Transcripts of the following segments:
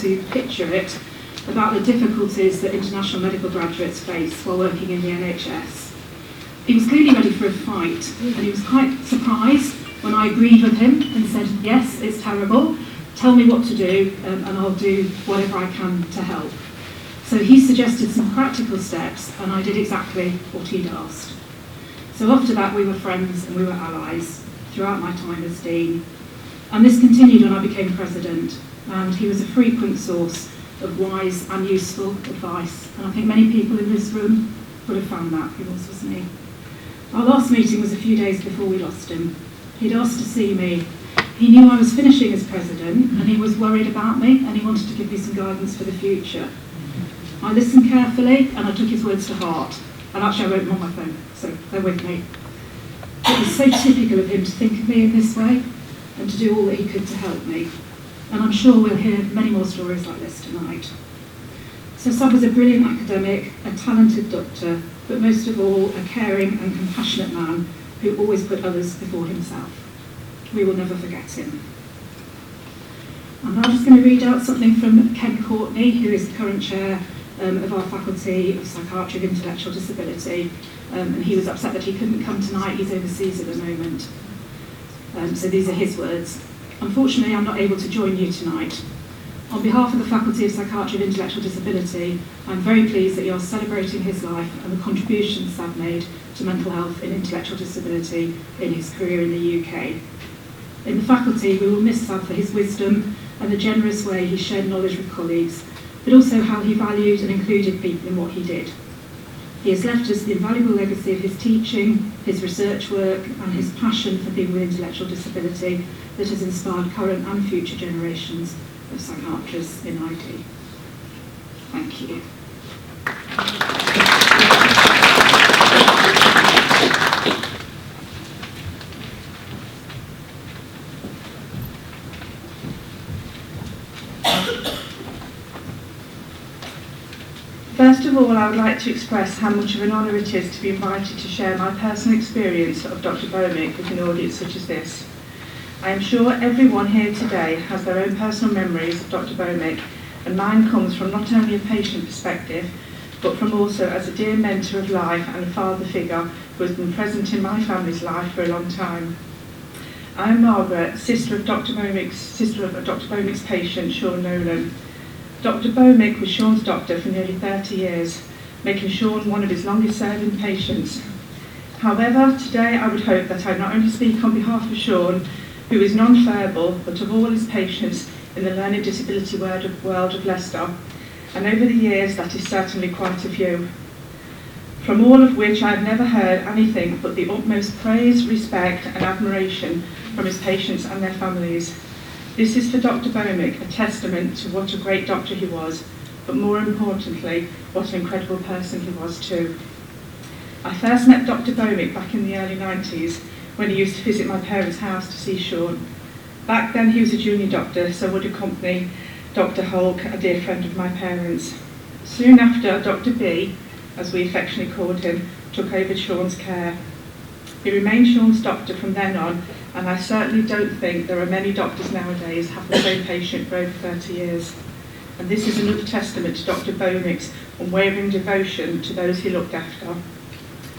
To picture it, about the difficulties that international medical graduates face while working in the NHS. He was clearly ready for a fight, and he was quite surprised when I agreed with him and said, yes, it's terrible, tell me what to do, and I'll do whatever I can to help. So he suggested some practical steps, and I did exactly what he'd asked. So after that, we were friends and we were allies throughout my time as Dean. And this continued when I became President. And he was a frequent source of wise and useful advice. And I think many people in this room would have found that. He was me. Our last meeting was a few days before we lost him. He'd asked to see me. He knew I was finishing as President, and he was worried about me, and he wanted to give me some guidance for the future. I listened carefully, and I took his words to heart. And actually, I wrote them on my phone, so they're with me. It was so typical of him to think of me in this way, and to do all that he could to help me. And I'm sure we'll hear many more stories like this tonight. So Sab was a brilliant academic, a talented doctor, but most of all, a caring and compassionate man who always put others before himself. We will never forget him. I'm now just going to read out something from Ken Courtney, who is the current chair of our Faculty of Psychiatry and Intellectual Disability, and he was upset that he couldn't come tonight. He's overseas at the moment. So these are his words. Unfortunately, I'm not able to join you tonight. On behalf of the Faculty of Psychiatry and Intellectual Disability, I'm very pleased that you're celebrating his life and the contributions Sab made to mental health and intellectual disability in his career in the UK. In the faculty, we will miss Sab for his wisdom and the generous way he shared knowledge with colleagues, but also how he valued and included people in what he did. He has left us the invaluable legacy of his teaching, his research work, and his passion for people with intellectual disability that has inspired current and future generations of psychiatrists in ID. Thank you. First of all, I would like to express how much of an honour it is to be invited to share my personal experience of Dr. Bhaumik with an audience such as this. I am sure everyone here today has their own personal memories of Dr. Bhaumik, and mine comes from not only a patient perspective, but from also as a dear mentor of life and a father figure who has been present in my family's life for a long time. I am Margaret, sister of Dr. Bhaumik's patient, Sean Nolan. Dr. Bhaumik was Sean's doctor for nearly 30 years, making Sean one of his longest serving patients. However, today I would hope that I not only speak on behalf of Sean, who is non-verbal, but of all his patients in the learning disability world of Leicester, and over the years that is certainly quite a few. From all of which I have never heard anything but the utmost praise, respect and admiration from his patients and their families. This is for Dr. Bhaumik a testament to what a great doctor he was, but more importantly, what an incredible person he was too. I first met Dr. Bhaumik back in the early 90s when he used to visit my parents' house to see Sean. Back then he was a junior doctor, so would accompany Dr. Hulk, a dear friend of my parents. Soon after, Dr. B, as we affectionately called him, took over Sean's care. He remained Sean's doctor from then on, and I certainly don't think there are many doctors nowadays have the same patient for over 30 years. And this is another testament to Dr. Bhaumik's unwavering devotion to those he looked after.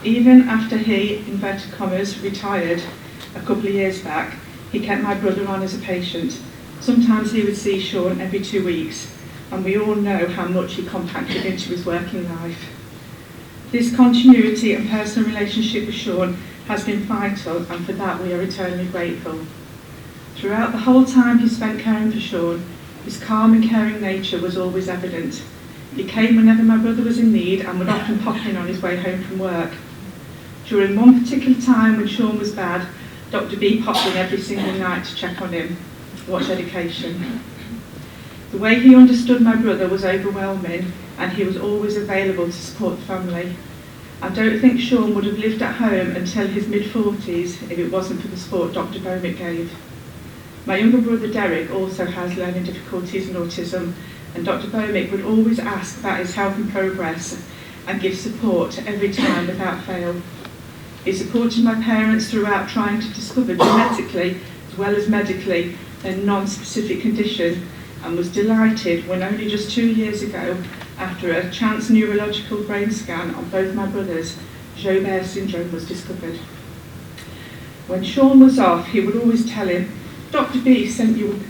Even after he, inverted commas, retired a couple of years back, he kept my brother on as a patient. Sometimes he would see Sean every 2 weeks, and we all know how much he compacted into his working life. This continuity and personal relationship with Sean has been vital, and for that we are eternally grateful. Throughout the whole time he spent caring for Sean, his calm and caring nature was always evident. He came whenever my brother was in need and would often pop in on his way home from work. During one particular time when Sean was bad, Dr. B popped in every single night to check on him. What dedication. The way he understood my brother was overwhelming, and he was always available to support the family. I don't think Sean would have lived at home until his mid-40s if it wasn't for the support Dr. Bhaumik gave. My younger brother Derek also has learning difficulties and autism, and Dr. Bhaumik would always ask about his health and progress and give support every time without fail. He supported my parents throughout trying to discover genetically as well as medically a non-specific condition, and was delighted when only just 2 years ago, after a chance neurological brain scan on both my brothers, Joubert syndrome was discovered. When Sean was off, he would always tell him, "Dr. B sent you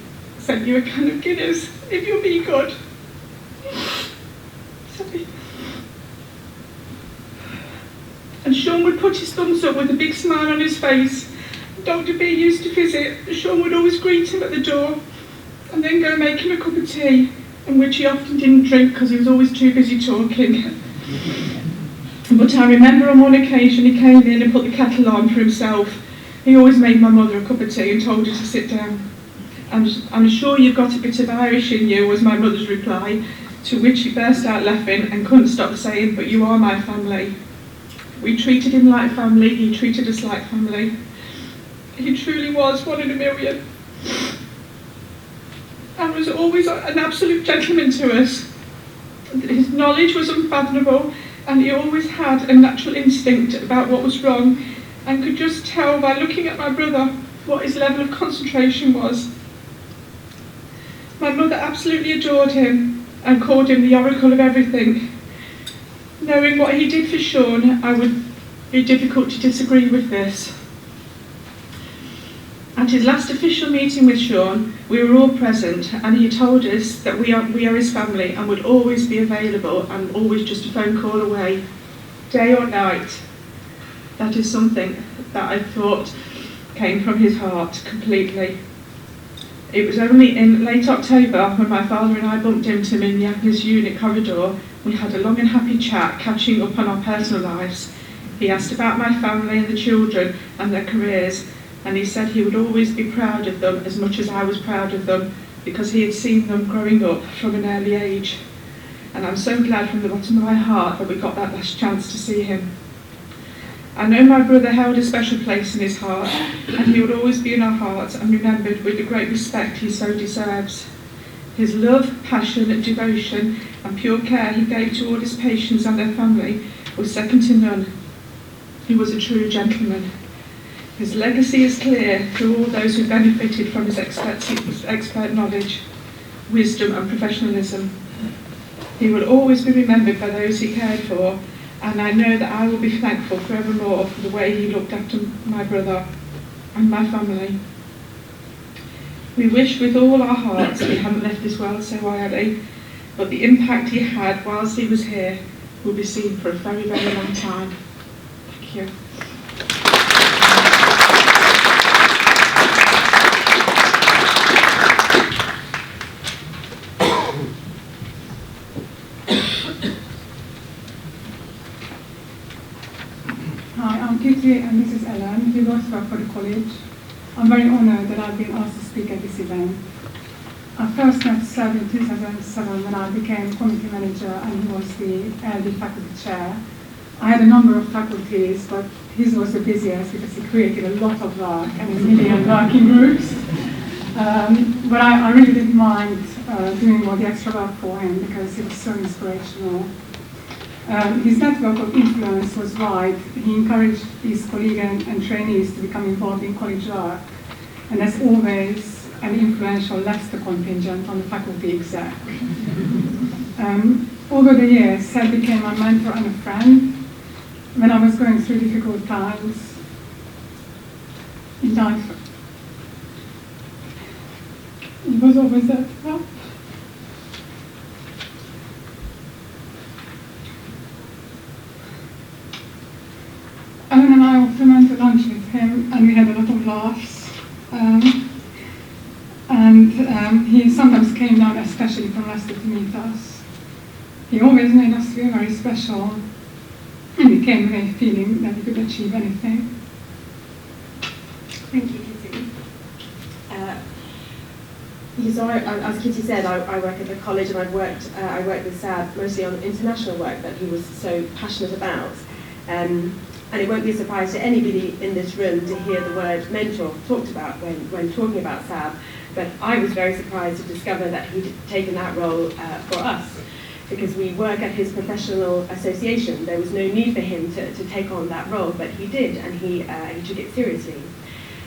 a can of Guinness, if you'll be good." Sorry. And Sean would put his thumbs up with a big smile on his face. Dr. B used to visit. Sean would always greet him at the door and then go make him a cup of tea, in which he often didn't drink because he was always too busy talking. But I remember on one occasion he came in and put the kettle on for himself. He always made my mother a cup of tea and told her to sit down. "I'm sure you've got a bit of Irish in you," was my mother's reply, to which he burst out laughing and couldn't stop saying, "But you are my family." We treated him like family, he treated us like family. He truly was one in a million, and was always an absolute gentleman to us. His knowledge was unfathomable, and he always had a natural instinct about what was wrong, and could just tell by looking at my brother what his level of concentration was. My mother absolutely adored him and called him the oracle of everything. Knowing what he did for Sean, I would be difficult to disagree with this. At his last official meeting with Sean, we were all present, and he told us that we are his family and would always be available and always just a phone call away, day or night. That is something that I thought came from his heart completely. It was only in late October when my father and I bumped into him in the Agnes unit corridor. We had a long and happy chat, catching up on our personal lives. He asked about my family and the children and their careers, and he said he would always be proud of them as much as I was proud of them, because he had seen them growing up from an early age. And I'm so glad from the bottom of my heart that we got that last chance to see him. I know my brother held a special place in his heart, and he would always be in our hearts and remembered with the great respect he so deserves. His love, passion, devotion and pure care he gave to all his patients and their family was second to none. He was a true gentleman. His legacy is clear to all those who benefited from his expert knowledge, wisdom and professionalism. He will always be remembered by those he cared for, and I know that I will be thankful forevermore for the way he looked after my brother and my family. We wish with all our hearts that he hadn't left this world so early, but the impact he had whilst he was here will be seen for a very, very long time. Thank you. Hi, I'm Kitty and this is Ellen. We both work for the college. I'm very honoured that I've been asked to speak at this event. I first met Sab in 2007 when I became committee manager and he was the LD faculty chair. I had a number of faculties, but his was the busiest because he created a lot of work and a million working groups. But I really didn't mind doing all the extra work for him because he was so inspirational. His network of influence was wide. He encouraged his colleagues and trainees to become involved in college work, and as always, an influential Leicester contingent on the faculty exec. Over the years, Sab became my mentor and a friend. When I was going through difficult times in life, he was always there to help. Ellen and I often went to lunch with him, and we had a lot of laughs. He sometimes came down, especially from Leicester, to meet us. He always made us feel very special, and we came away feeling that we could achieve anything. Thank you, Kitty. Because as Kitty said, I work at the college, and I worked with Sab mostly on international work that he was so passionate about. And it won't be a surprise to anybody in this room to hear the word mentor talked about when talking about Sab, but I was very surprised to discover that he'd taken that role for us, because we work at his professional association. There was no need for him to take on that role, but he did, and he took it seriously.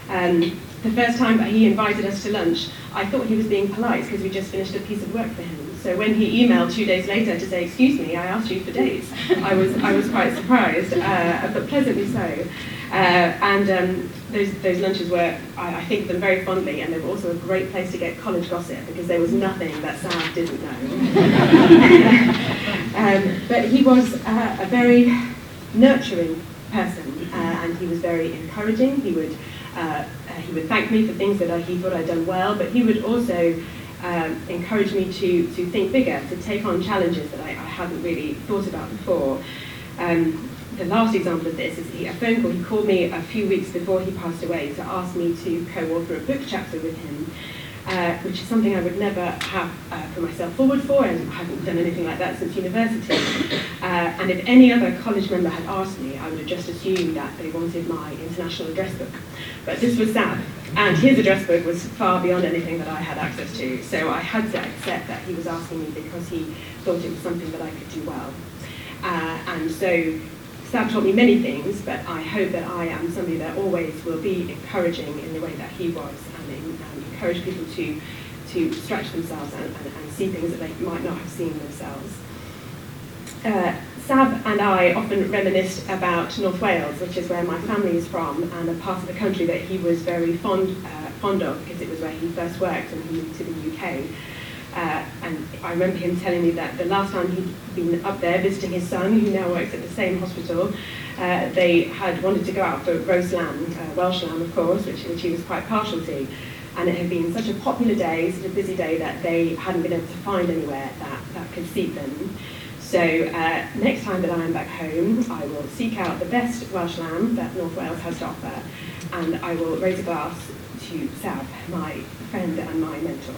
The first time he invited us to lunch, I thought he was being polite because we just finished a piece of work for him. So when he emailed 2 days later to say, "Excuse me, I asked you for dates," I was quite surprised, but pleasantly so. Those lunches were, I think of them very fondly, and they were also a great place to get college gossip, because there was nothing that Sab didn't know. But he was a very nurturing person, and he was very encouraging. He would thank me for things that he thought I'd done well, but he would also encourage me to think bigger, to take on challenges that I hadn't really thought about before. The last example of this is a phone call. He called me a few weeks before he passed away to ask me to co-author a book chapter with him, which is something I would never have put myself forward for, and I haven't done anything like that since university. And if any other college member had asked me, I would have just assumed that they wanted my international address book. But this was Sab, and his address book was far beyond anything that I had access to, so I had to accept that he was asking me because he thought it was something that I could do well. And so Sab taught me many things, but I hope that I am somebody that always will be encouraging in the way that he was, and encourage people to stretch themselves and see things that they might not have seen themselves. Sab and I often reminisced about North Wales, which is where my family is from, and a part of the country that he was very fond of, because it was where he first worked and he moved to the UK. And I remember him telling me that the last time he'd been up there visiting his son, who now works at the same hospital, they had wanted to go out for roast lamb, Welsh lamb of course, which he was quite partial to. And it had been such a popular day, such a busy day, that they hadn't been able to find anywhere that could seat them. So next time that I am back home, I will seek out the best Welsh lamb that North Wales has to offer, and I will raise a glass to Sab, my friend and my mentor.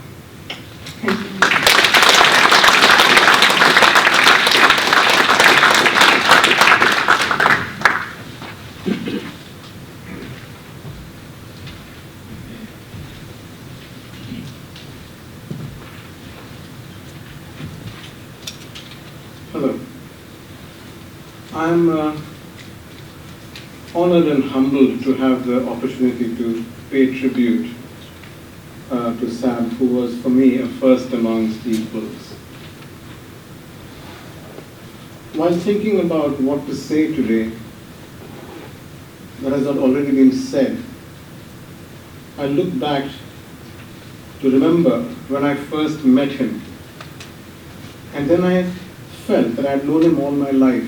Thank you. Hello. I'm honored and humbled to have the opportunity to pay tribute to Sab, who was for me a first amongst equals. While thinking about what to say today that has not already been said, I look back to remember when I first met him, and then I felt that I'd known him all my life.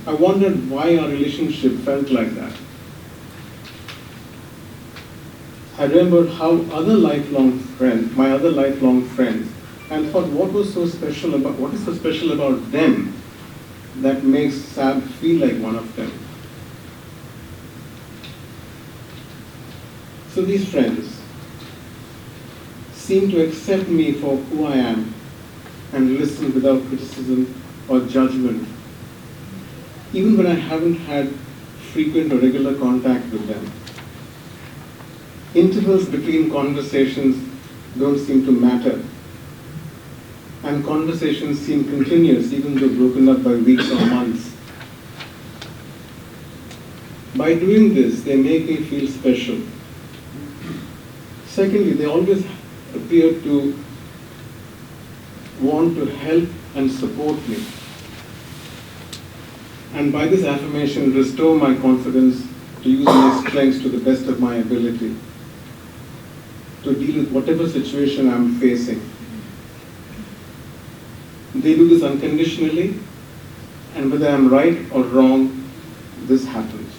I wondered why our relationship felt like that. I remembered how my other lifelong friends, and thought, what is so special about them that makes Sab feel like one of them? So these friends seem to accept me for who I am and listen without criticism or judgment, even when I haven't had frequent or regular contact with them. Intervals between conversations don't seem to matter, and conversations seem continuous even though broken up by weeks or months. By doing this, they make me feel special. Secondly, they always appear to want to help and support me. And by this affirmation, restore my confidence to use my strengths to the best of my ability, to deal with whatever situation I'm facing. They do this unconditionally, and whether I'm right or wrong, this happens.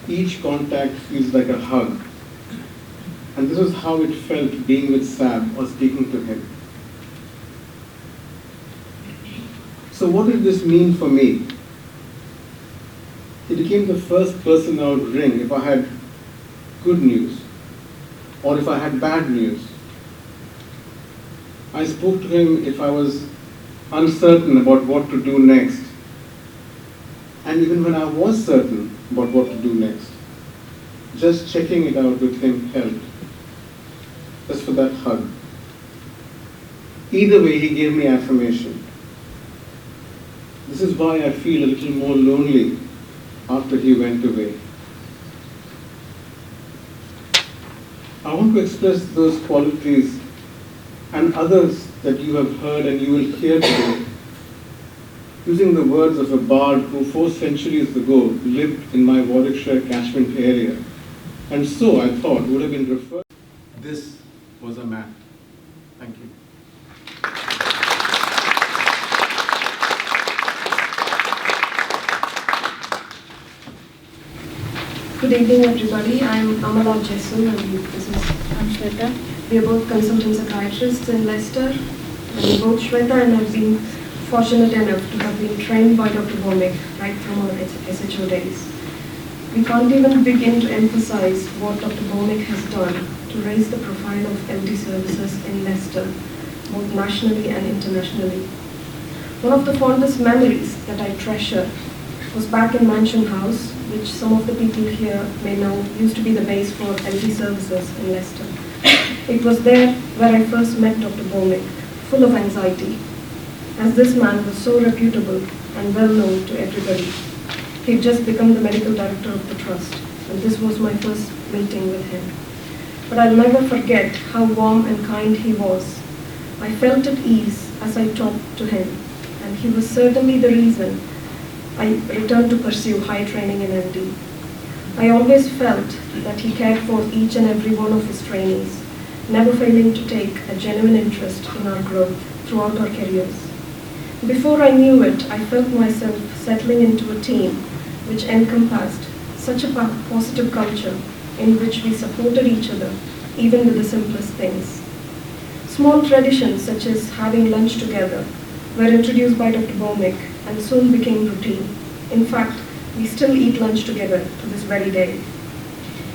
Each contact feels like a hug. And this is how it felt being with Sab or speaking to him. So what did this mean for me? He became the first person I would ring if I had good news or if I had bad news. I spoke to him if I was uncertain about what to do next. And even when I was certain about what to do next, just checking it out with him helped. Just for that hug. Either way, he gave me affirmation. This is why I feel a little more lonely after he went away. I want to express those qualities and others that you have heard and you will hear today, using the words of a bard who 4 centuries ago lived in my Warwickshire catchment area, and so I thought would have been referred. This was a man. Thank you. Good evening, everybody. I'm Amala Jesu and this is Shweta. We are both consultant psychiatrists in Leicester. And both Shweta and I have been fortunate enough to have been trained by Dr. Bhaumik right from our SHO days. We can't even begin to emphasize what Dr. Bhaumik has done to raise the profile of LD services in Leicester, both nationally and internationally. One of the fondest memories that I treasure was back in Mansion House, which some of the people here may know used to be the base for LD services in Leicester. It was there where I first met Dr. Bhaumik, full of anxiety, as this man was so reputable and well known to everybody. He had just become the medical director of the trust, and this was my first meeting with him. But I'll never forget how warm and kind he was. I felt at ease as I talked to him, and he was certainly the reason I returned to pursue high training in LD. I always felt that he cared for each and every one of his trainees, never failing to take a genuine interest in our growth throughout our careers. Before I knew it, I felt myself settling into a team which encompassed such a positive culture in which we supported each other, even with the simplest things. Small traditions such as having lunch together were introduced by Dr. Bhaumik and soon became routine. In fact, we still eat lunch together to this very day.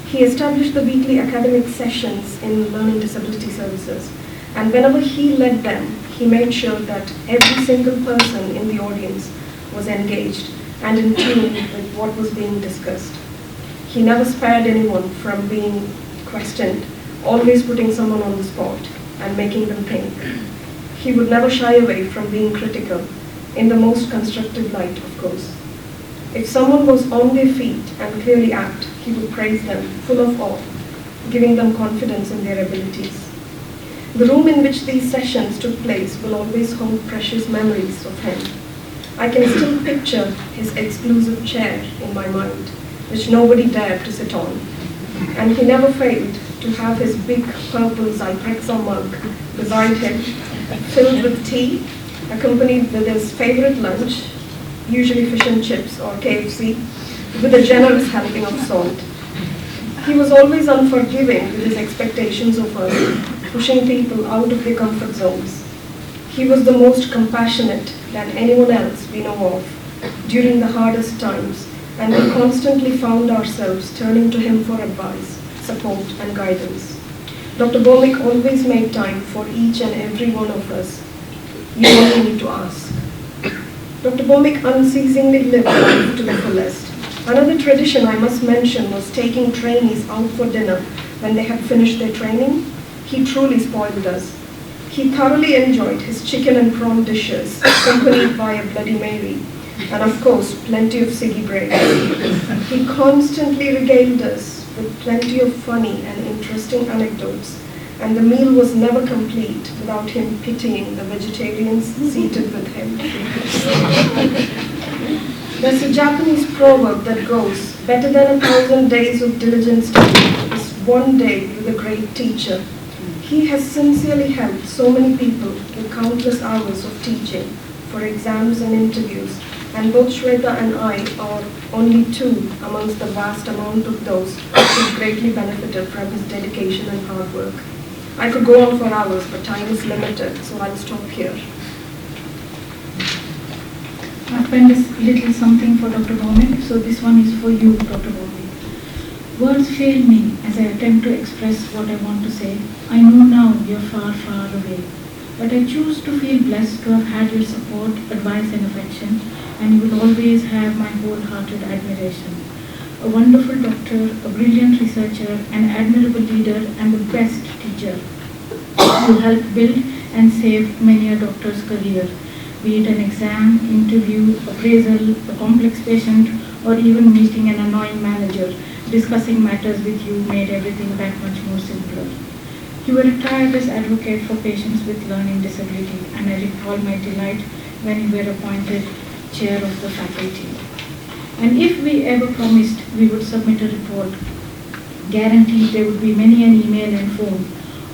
He established the weekly academic sessions in learning disability services, and whenever he led them, he made sure that every single person in the audience was engaged and in tune with what was being discussed. He never spared anyone from being questioned, always putting someone on the spot and making them think. He would never shy away from being critical, in the most constructive light, of course. If someone was on their feet and clearly apt, he would praise them, full of awe, giving them confidence in their abilities. The room in which these sessions took place will always hold precious memories of him. I can still picture his exclusive chair in my mind, which nobody dared to sit on. And he never failed to have his big purple Zyprexa mug beside him, filled with tea, accompanied with his favorite lunch, usually fish and chips or KFC, with a generous helping of salt. He was always unforgiving with his expectations of us, pushing people out of their comfort zones. He was the most compassionate than anyone else we know of during the hardest times, and we constantly found ourselves turning to him for advice, support, and guidance. Dr. Bhaumik always made time for each and every one of us. You only need to ask. Dr. Bhaumik unceasingly lived life to the fullest. Another tradition I must mention was taking trainees out for dinner when they had finished their training. He truly spoiled us. He thoroughly enjoyed his chicken and prawn dishes, accompanied by a Bloody Mary, and of course, plenty of ciggy breaks. He constantly regaled us with plenty of funny and interesting anecdotes, and the meal was never complete without him pitying the vegetarians seated with him. There's a Japanese proverb that goes, better than 1,000 days of diligent study is one day with a great teacher. He has sincerely helped so many people with countless hours of teaching for exams and interviews, and both Shweta and I are only two amongst the vast amount of those who greatly benefited from his dedication and hard work. I could go on for hours, but time is limited, so I'll stop here. I penned a little something for Dr. Bhaumik, so this one is for you, Dr. Bhaumik. Words fail me as I attempt to express what I want to say. I know now you're far, far away. But I choose to feel blessed to have had your support, advice and affection, and you will always have my wholehearted admiration. A wonderful doctor, a brilliant researcher, an admirable leader, and the best teacher. You helped build and save many a doctor's career, be it an exam, interview, appraisal, a complex patient, or even meeting an annoying manager. Discussing matters with you made everything that much more simpler. You were a tireless advocate for patients with learning disability, and I recall my delight when you were appointed chair of the faculty. And if we ever promised we would submit a report, guaranteed there would be many an email and phone.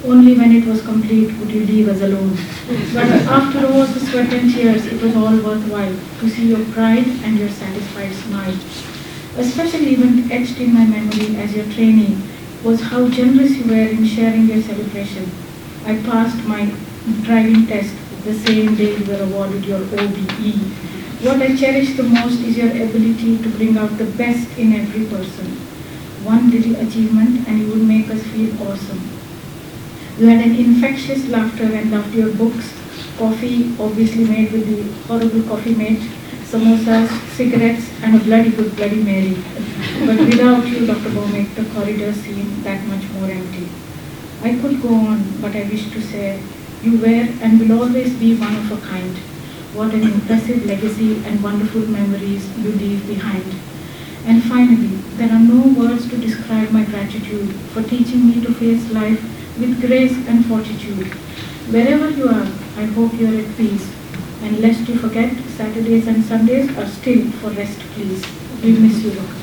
Only when it was complete would you leave us alone. But after all the sweat and tears, it was all worthwhile to see your pride and your satisfied smile. A special event etched in my memory as your trainee was how generous you were in sharing your celebration. I passed my driving test the same day you were awarded your OBE. What I cherish the most is your ability to bring out the best in every person. One little achievement and you would make us feel awesome. You had an infectious laughter and loved your books, coffee, obviously made with the horrible coffee mate, samosas, cigarettes, and a bloody good Bloody Mary. But without you, Dr. Bhaumik, the corridors seem that much more empty. I could go on, but I wish to say, you were and will always be one of a kind. What an impressive legacy and wonderful memories you leave behind. And finally, there are no words to describe my gratitude for teaching me to face life with grace and fortitude. Wherever you are, I hope you are at peace. And lest you forget, Saturdays and Sundays are still for rest, please. We miss you, Dr.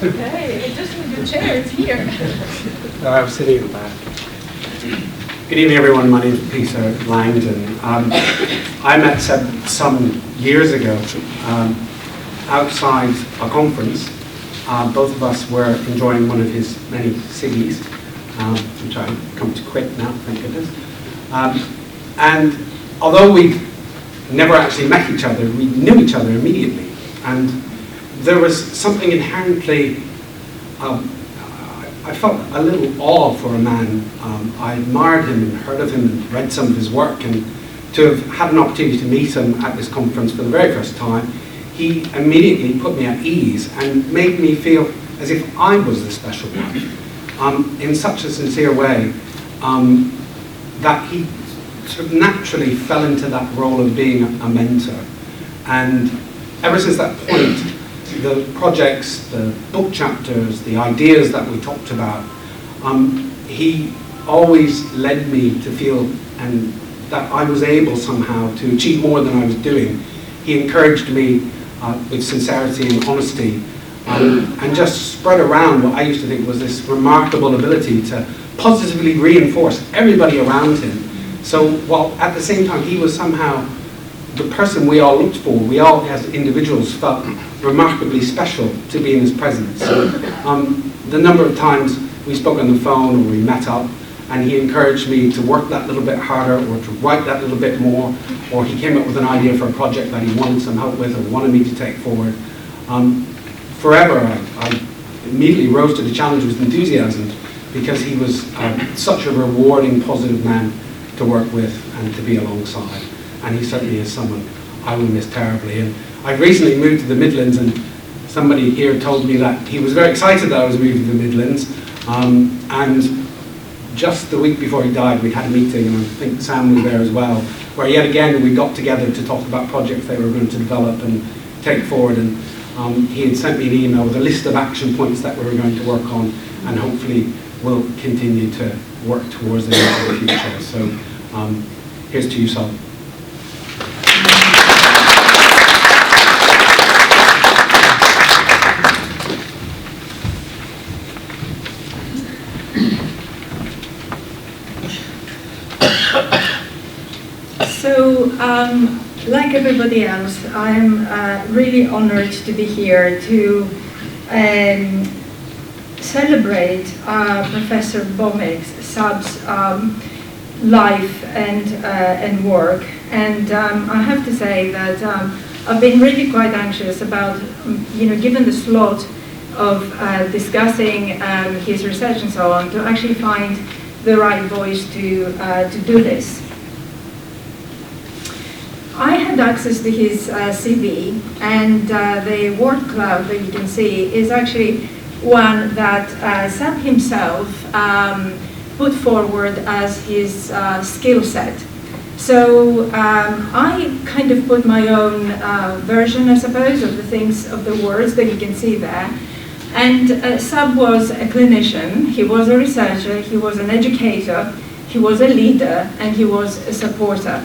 Okay, just with your chair, it's here. I'm sitting in the back. Good evening, everyone. My name is Peter Langdon. I met Seb some years ago outside a conference. Both of us were enjoying one of his many ciggies, which I've come to quit now, thank goodness. And although we never actually met each other, we knew each other immediately. And there was something inherently, I felt a little awe for a man. I admired him and heard of him and read some of his work, and to have had an opportunity to meet him at this conference for the very first time, he immediately put me at ease and made me feel as if I was the special one, in such a sincere way that he sort of naturally fell into that role of being a mentor. And ever since that point, the projects, the book chapters, the ideas that we talked about, he always led me to feel and that I was able somehow to achieve more than I was doing. He encouraged me with sincerity and honesty, and just spread around what I used to think was this remarkable ability to positively reinforce everybody around him. So while at the same time he was somehow the person we all looked for, we all as individuals felt remarkably special to be in his presence. So, the number of times we spoke on the phone or we met up and he encouraged me to work that little bit harder or to write that little bit more, or he came up with an idea for a project that he wanted some help with or wanted me to take forward. Forever, I immediately rose to the challenge with enthusiasm because he was such a rewarding, positive man to work with and to be alongside. And he certainly is someone I will miss terribly. And I've recently moved to the Midlands, and somebody here told me that he was very excited that I was moving to the Midlands. And just the week before he died, we had a meeting, and I think Sam was there as well, where yet again we got together to talk about projects they were going to develop and take forward. And he had sent me an email with a list of action points that we were going to work on, and hopefully we'll continue to work towards them into the future. So here's to you, Sab. So, like everybody else, I'm really honored to be here to celebrate Professor Bhaumik's, Sab's life and work. And I have to say that I've been really quite anxious about, given the slot of discussing his research and so on, to actually find the right voice to do this. I had access to his CV, and the word cloud that you can see is actually one that Sab himself put forward as his skill set. So I kind of put my own version, I suppose, of the words that you can see there. And Sab was a clinician, he was a researcher, he was an educator, he was a leader, and he was a supporter.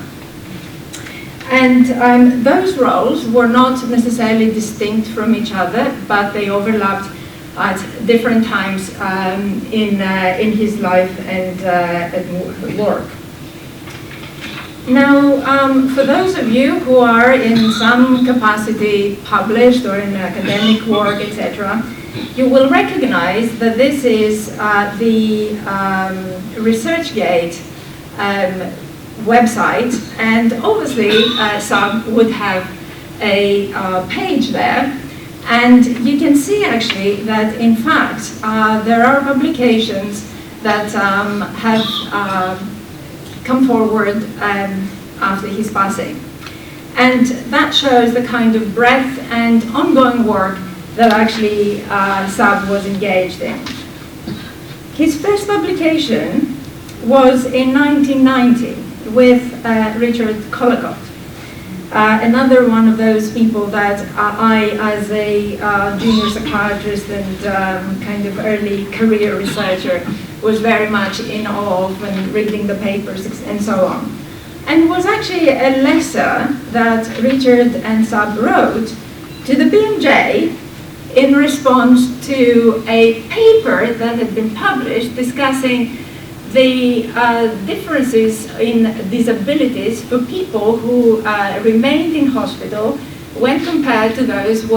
And those roles were not necessarily distinct from each other, but they overlapped at different times in his life and at work. Now, for those of you who are in some capacity published or in academic work, etc., you will recognize that this is the ResearchGate website, and obviously Sab would have a page there, and you can see actually that in fact there are publications that have come forward after his passing, and that shows the kind of breadth and ongoing work that actually Sab was engaged in. His first publication was in 1990 with Richard Collicott, another one of those people that I, as a junior psychiatrist and kind of early career researcher, was very much in awe of and reading the papers and so on. And it was actually a letter that Richard and Sab wrote to the BMJ in response to a paper that had been published discussing the differences in disabilities for people who remained in hospital when compared to those who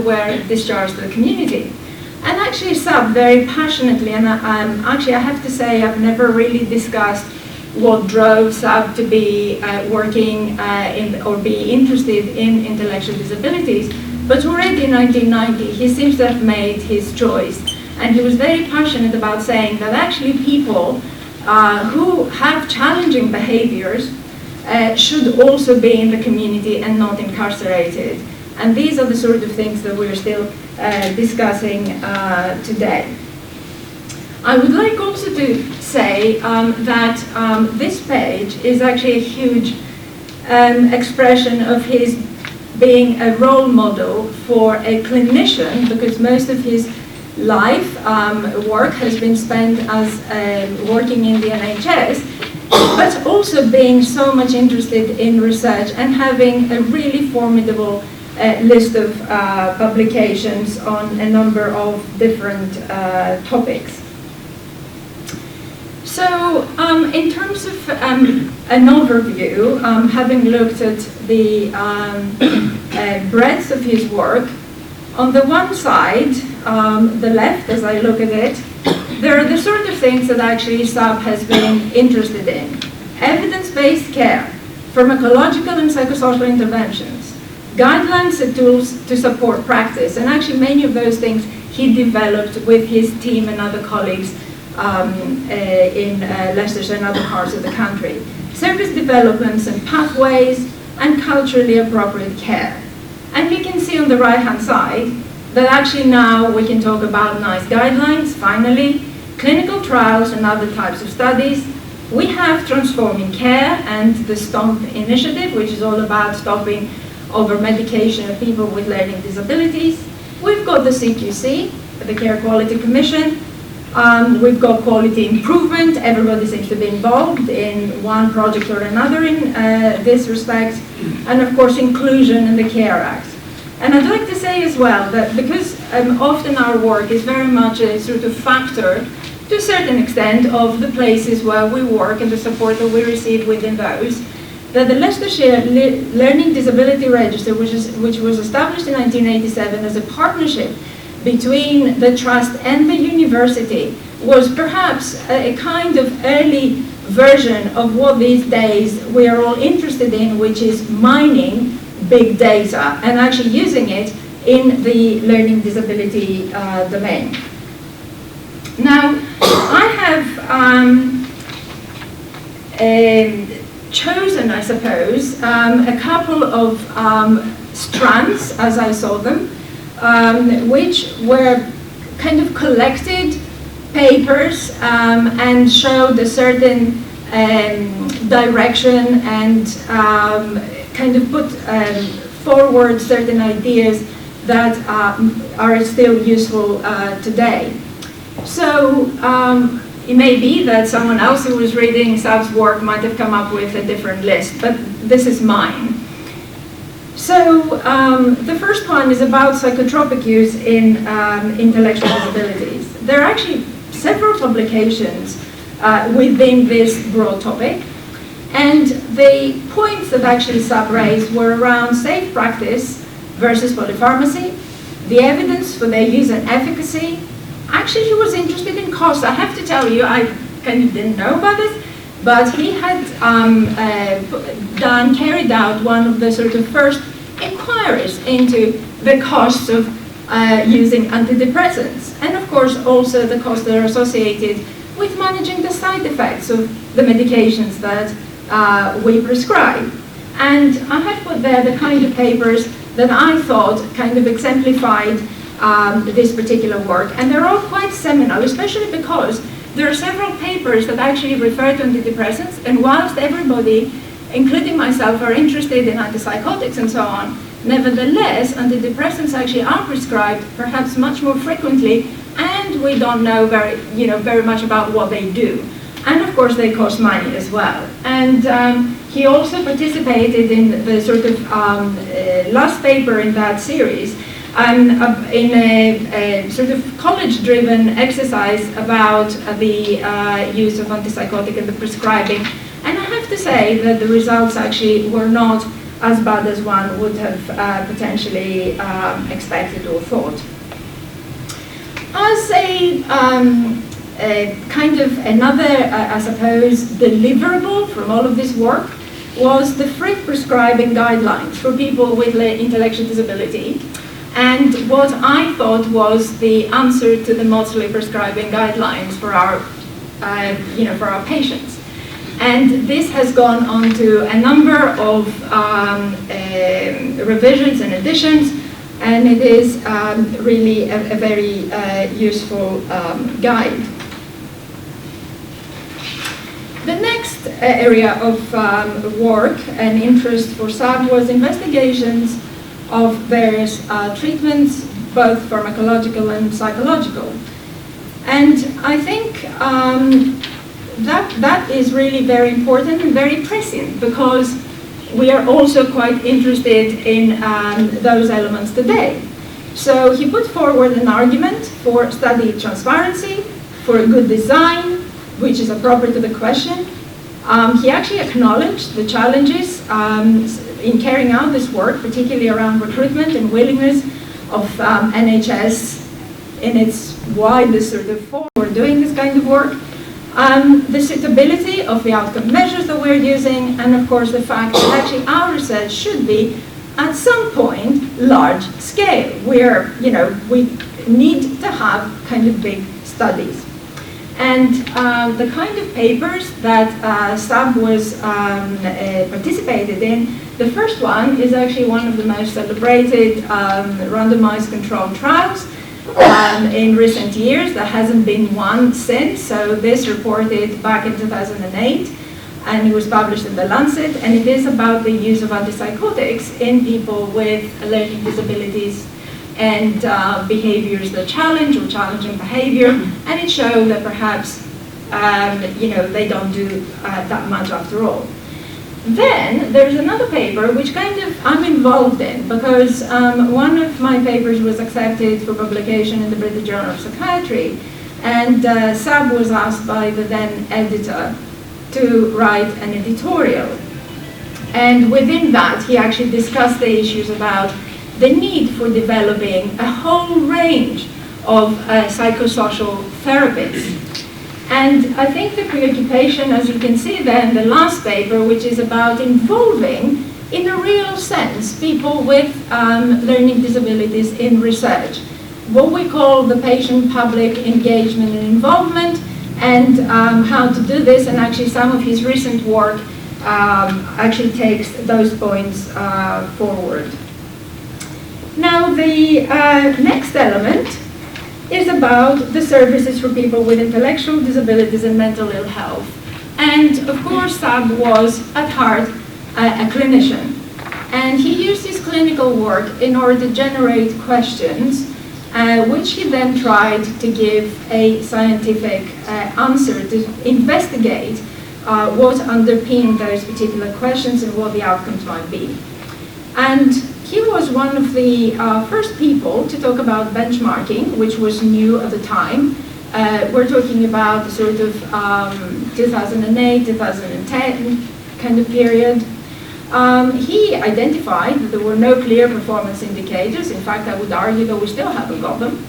were discharged to the community. And actually Sab very passionately, and actually I have to say I've never really discussed what drove Sab to be working or be interested in intellectual disabilities, but already in 1990 he seems to have made his choice. And he was very passionate about saying that actually people who have challenging behaviors should also be in the community and not incarcerated. And these are the sort of things that we're still discussing today. I would like also to say that this page is actually a huge expression of his being a role model for a clinician, because most of his life work has been spent as working in the NHS, but also being so much interested in research and having a really formidable list of publications on a number of different topics. So in terms of an overview, having looked at the breadth of his work, on the one side, the left, as I look at it, there are the sort of things that actually Sab has been interested in. Evidence-based care, pharmacological and psychosocial interventions, guidelines and tools to support practice, and actually many of those things he developed with his team and other colleagues in Leicestershire and other parts of the country. Service developments and pathways, and culturally appropriate care. And you can see on the right-hand side that actually now we can talk about NICE guidelines, finally, clinical trials and other types of studies. We have Transforming Care and the STOMP initiative, which is all about stopping over-medication of people with learning disabilities. We've got the CQC, the Care Quality Commission. We've got quality improvement. Everybody seems to be involved in one project or another in this respect. And of course, inclusion in the CARE Act. And I'd like to say as well that because often our work is very much a sort of factor, to a certain extent, of the places where we work and the support that we receive within those, that the Leicestershire Learning Disability Register, which was established in 1987 as a partnership between the Trust and the university, was perhaps a kind of early version of what these days we are all interested in, which is mining big data and actually using it in the learning disability domain. Now, I have chosen, I suppose, a couple of strands, as I saw them, which were kind of collected papers and showed a certain direction and kind of put forward certain ideas that are still useful today. So it may be that someone else who was reading Sab's work might have come up with a different list, but this is mine. So the first one is about psychotropic use in intellectual disabilities. There are actually several publications within this broad topic, and the points that actually Sab raised were around safe practice versus polypharmacy, the evidence for their use and efficacy. Actually, he was interested in cost. I have to tell you, I kind of didn't know about this, but he had carried out one of the sort of first inquiries into the costs of using antidepressants, and of course also the costs that are associated with managing the side effects of the medications that we prescribe. And I have put there the kind of papers that I thought kind of exemplified this particular work, and they're all quite seminal, especially because there are several papers that actually refer to antidepressants, and whilst everybody, including myself, are interested in antipsychotics and so on, nevertheless, antidepressants actually are prescribed perhaps much more frequently, and we don't know very much about what they do. And of course, they cost money as well. And he also participated in the sort of last paper in that series, in a sort of college-driven exercise about the use of antipsychotic and the prescribing. And I have to say that the results actually were not as bad as one would have potentially expected or thought. As a kind of another, I suppose, deliverable from all of this work was the free prescribing guidelines for people with intellectual disability, and what I thought was the answer to the Maudsley prescribing guidelines for our, for our patients. And this has gone on to a number of revisions and additions, and it is really a very useful guide. The next area of work and interest for Sab was investigations of various treatments, both pharmacological and psychological. And I think that is really very important and very prescient, because we are also quite interested in those elements today. So he put forward an argument for study transparency, for a good design, which is appropriate to the question. He actually acknowledged the challenges in carrying out this work, particularly around recruitment and willingness of NHS in its widest sort of form for doing this kind of work. The suitability of the outcome measures that we're using, and of course the fact that actually our research should be at some point large scale, where we need to have kind of big studies. And the kind of papers that Sab was participated in, the first one is actually one of the most celebrated randomized controlled trials in recent years. There hasn't been one since, so this reported back in 2008, and it was published in The Lancet, and it is about the use of antipsychotics in people with learning disabilities and behaviors that challenge or challenging behavior, and it showed that perhaps they don't do that much after all. Then there's another paper which kind of I'm involved in, because one of my papers was accepted for publication in the British Journal of Psychiatry, and Sab was asked by the then editor to write an editorial. And within that, he actually discussed the issues about the need for developing a whole range of psychosocial therapies. And I think the preoccupation, as you can see there in the last paper, which is about involving in a real sense, people with learning disabilities in research. What we call the patient-public engagement and involvement, and how to do this, and actually some of his recent work actually takes those points forward. Now the next element is about the services for people with intellectual disabilities and mental ill health. And of course, Sab was at heart a clinician. And he used his clinical work in order to generate questions, which he then tried to give a scientific answer, to investigate what underpinned those particular questions and what the outcomes might be. And he was one of the first people to talk about benchmarking, which was new at the time. We're talking about the sort of 2008, 2010 kind of period. He identified that there were no clear performance indicators. In fact, I would argue that we still haven't got them.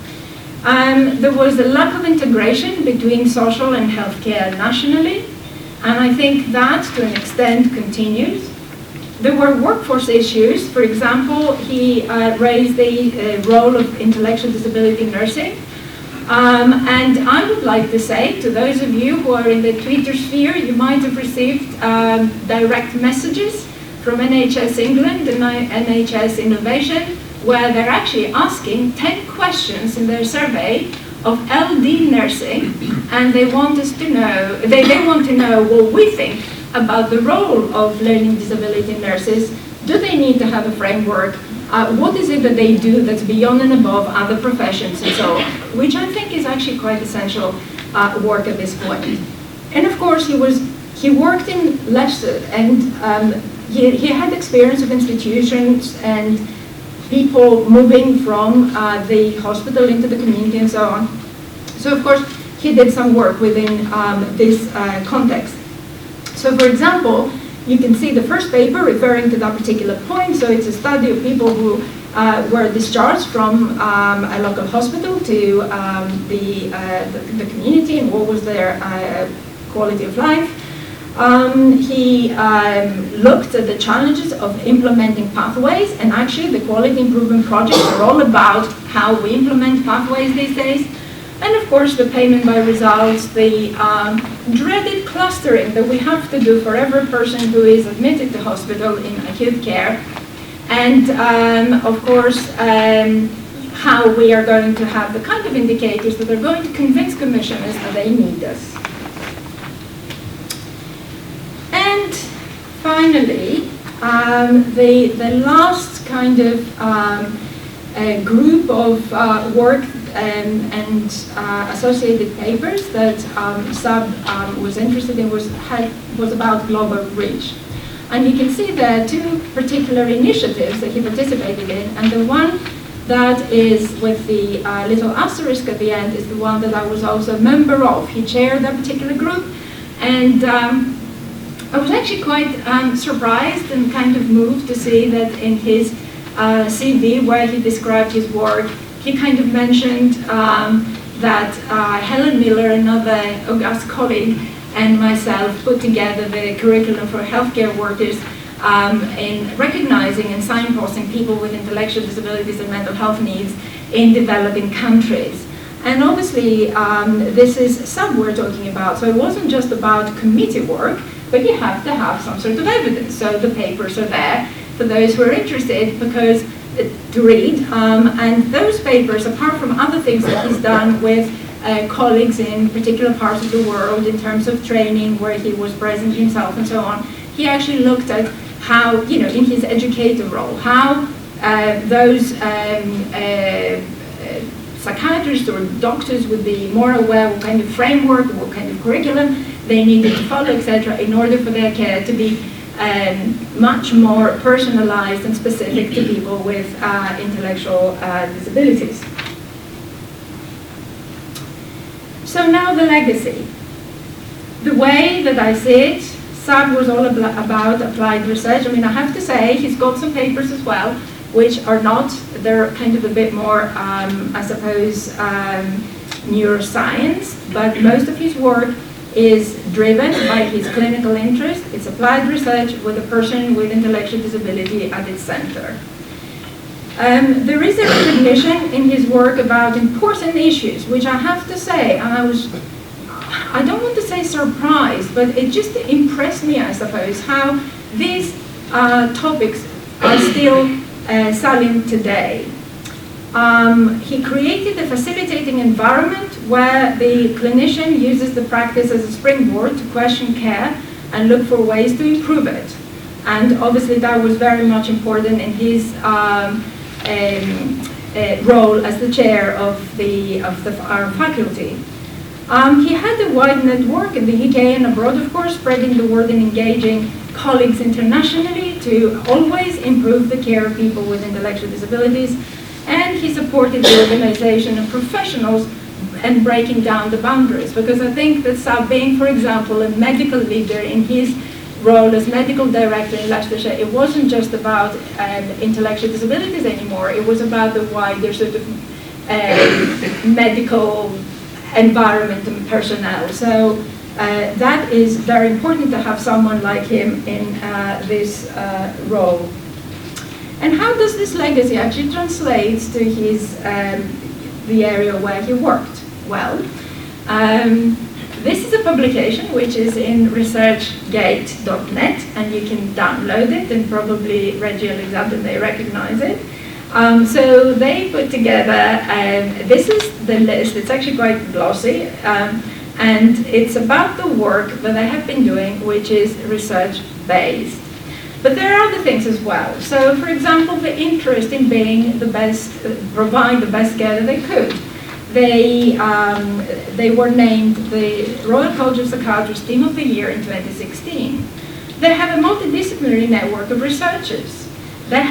There was a lack of integration between social and healthcare nationally, and I think that to an extent continues. There were workforce issues. For example, he raised the role of intellectual disability nursing. And I would like to say to those of you who are in the Twitter sphere, you might have received direct messages from NHS England and NHS Innovation, where they're actually asking 10 questions in their survey of LD nursing, and they want us to know, they want to know what we think about the role of learning disability nurses. Do they need to have a framework? What is it that they do that's beyond and above other professions and so on, which I think is actually quite essential work at this point. And of course, he worked in Leicester, and he had experience of institutions and people moving from the hospital into the community and so on. So of course, he did some work within this context. So for example, you can see the first paper referring to that particular point. So it's a study of people who were discharged from a local hospital to the community, and what was their quality of life. He looked at the challenges of implementing pathways, and actually the quality improvement projects are all about how we implement pathways these days. And of course, the payment by results, the dreaded clustering that we have to do for every person who is admitted to hospital in acute care. And of course, how we are going to have the kind of indicators that are going to convince commissioners that they need us. And finally, the last kind of group of work and associated papers that Sab was interested in was about global reach. And you can see there are two particular initiatives that he participated in, and the one that is with the little asterisk at the end is the one that I was also a member of. He chaired that particular group, and I was actually quite surprised and kind of moved to see that in his CV, where he described his work, he kind of mentioned that Helen Miller, another august colleague, and myself put together the curriculum for healthcare workers in recognizing and signposting people with intellectual disabilities and mental health needs in developing countries. And obviously, this is Sab we're talking about, so it wasn't just about committee work, but you have to have some sort of evidence. So the papers are there for those who are interested, because to read, and those papers, apart from other things that he's done with colleagues in particular parts of the world in terms of training where he was present himself and so on, he actually looked at how, you know, in his educator role, how those psychiatrists or doctors would be more aware what kind of framework, what kind of curriculum they needed to follow, etc., in order for their care to be much more personalized and specific to people with intellectual disabilities. So now the legacy. The way that I see it, Sab was all about applied research. I mean, I have to say, he's got some papers as well, which are not, they're kind of a bit more, I suppose, neuroscience, but most of his work is driven by his clinical interest. It's applied research with a person with intellectual disability at its center. There is a recognition in his work about important issues, which I have to say, and I don't want to say surprised, but it just impressed me, I suppose, how these topics are still salient today. He created a facilitating environment where the clinician uses the practice as a springboard to question care and look for ways to improve it. And obviously that was very much important in his role as the chair of our faculty. He had a wide network in the UK and abroad, of course, spreading the word and engaging colleagues internationally to always improve the care of people with intellectual disabilities. And he supported the organization of professionals and breaking down the boundaries. Because I think that Sab, being, for example, a medical leader in his role as medical director in Leicestershire, it wasn't just about intellectual disabilities anymore. It was about the wider sort of medical environment and personnel. So that is very important to have someone like him in this role. And how does this legacy actually translate to his the area where he worked? Well, this is a publication which is in researchgate.net, and you can download it, and probably Reggie Alexander may recognize it. So they put together, this is the list. It's actually quite glossy, and it's about the work that they have been doing, which is research-based. But there are other things as well. So, for example, the interest in being the best, provide the best care that they could. They were named the Royal College of Psychiatrists Team of the Year in 2016. They have a multidisciplinary network of researchers. They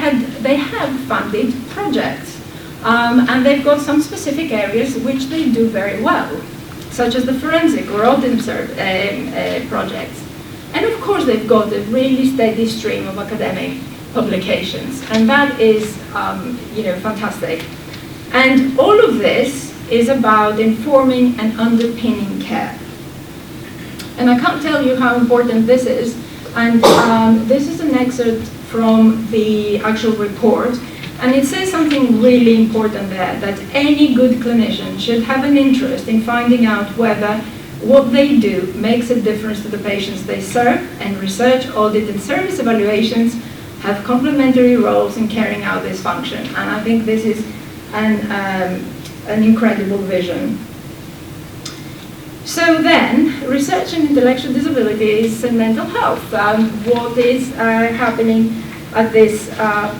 have funded projects, and they've got some specific areas which they do very well, such as the forensic or autism projects. And of course, they've got a really steady stream of academic publications, and that is, fantastic. And all of this is about informing and underpinning care. And I can't tell you how important this is. And this is an excerpt from the actual report, and it says something really important there, that any good clinician should have an interest in finding out whether what they do makes a difference to the patients they serve, and research, audit, and service evaluations have complementary roles in carrying out this function. And I think this is an incredible vision. So then, research in intellectual disabilities and mental health. What is happening at this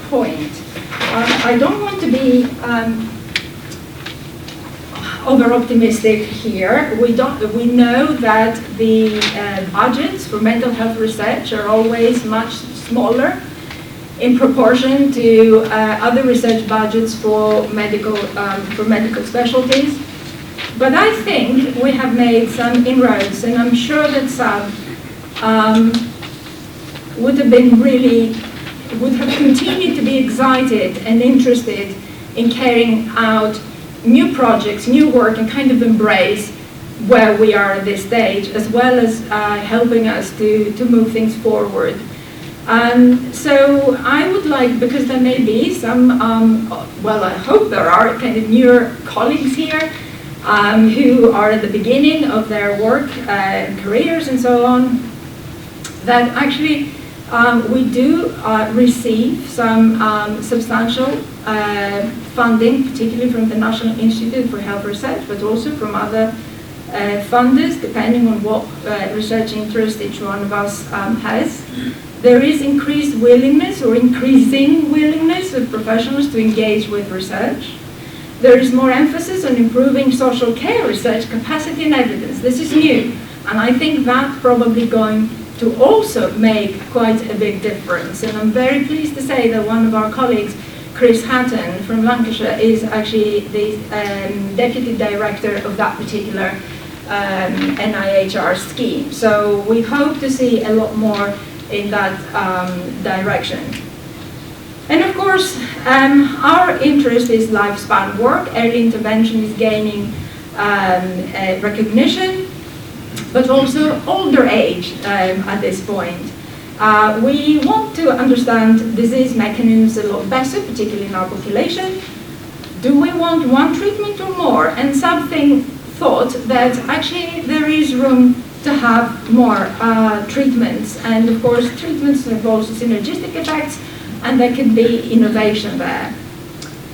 point? I don't want to be over-optimistic here. We know that the budgets for mental health research are always much smaller in proportion to other research budgets for medical specialties. But I think we have made some inroads, and I'm sure that Sab would have continued to be excited and interested in carrying out new projects, new work, and kind of embrace where we are at this stage, as well as helping us to move things forward. So I would like, because there may be some, well, I hope there are kind of newer colleagues here who are at the beginning of their work and careers and so on, that actually we do receive some substantial funding, particularly from the National Institute for Health Research, but also from other funders, depending on what research interest each one of us has. There is increased willingness or increasing willingness of professionals to engage with research. There is more emphasis on improving social care research capacity and evidence. This is new, and I think that's probably going to also make quite a big difference. And I'm very pleased to say that one of our colleagues, Chris Hatton from Lancashire, is actually the Deputy Director of that particular NIHR scheme. So we hope to see a lot more in that direction. And of course, our interest is lifespan work. Early intervention is gaining recognition, but also older age at this point. We want to understand disease mechanisms a lot better, particularly in our population. Do we want one treatment or more? And something thought that actually there is room to have more treatments. And of course, treatments have also synergistic effects, and there can be innovation there.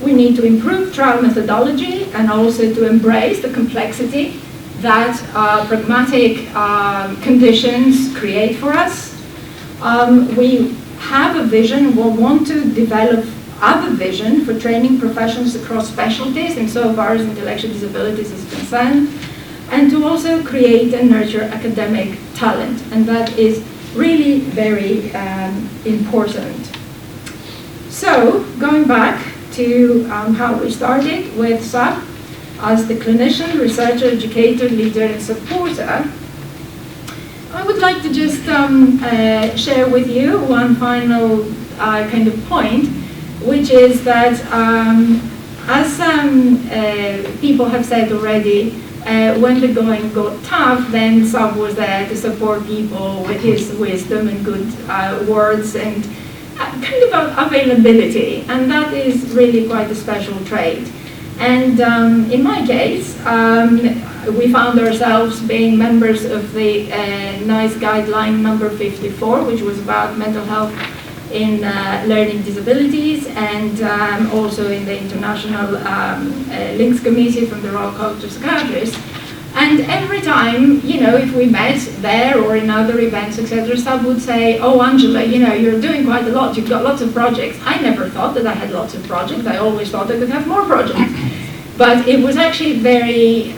We need to improve trial methodology and also to embrace the complexity that pragmatic conditions create for us. We have a vision, we want to develop other vision for training professionals across specialties insofar as intellectual disabilities is concerned, and to also create and nurture academic talent, and that is really very important. So, going back to how we started with Sab as the clinician, researcher, educator, leader, and supporter, I would like to just share with you one final kind of point, which is that as people have said already, when the going got tough, then Sab was there to support people with his wisdom and good words and kind of availability, and that is really quite a special trait. And in my case, we found ourselves being members of the NICE guideline number 54, which was about mental health in learning disabilities, and also in the International Links Committee from the Royal College of Psychiatrists. And every time, you know, if we met there or in other events, etc., Sab would say, "Oh, Angela, you know, you're doing quite a lot. You've got lots of projects." I never thought that I had lots of projects. I always thought I could have more projects. But it was actually very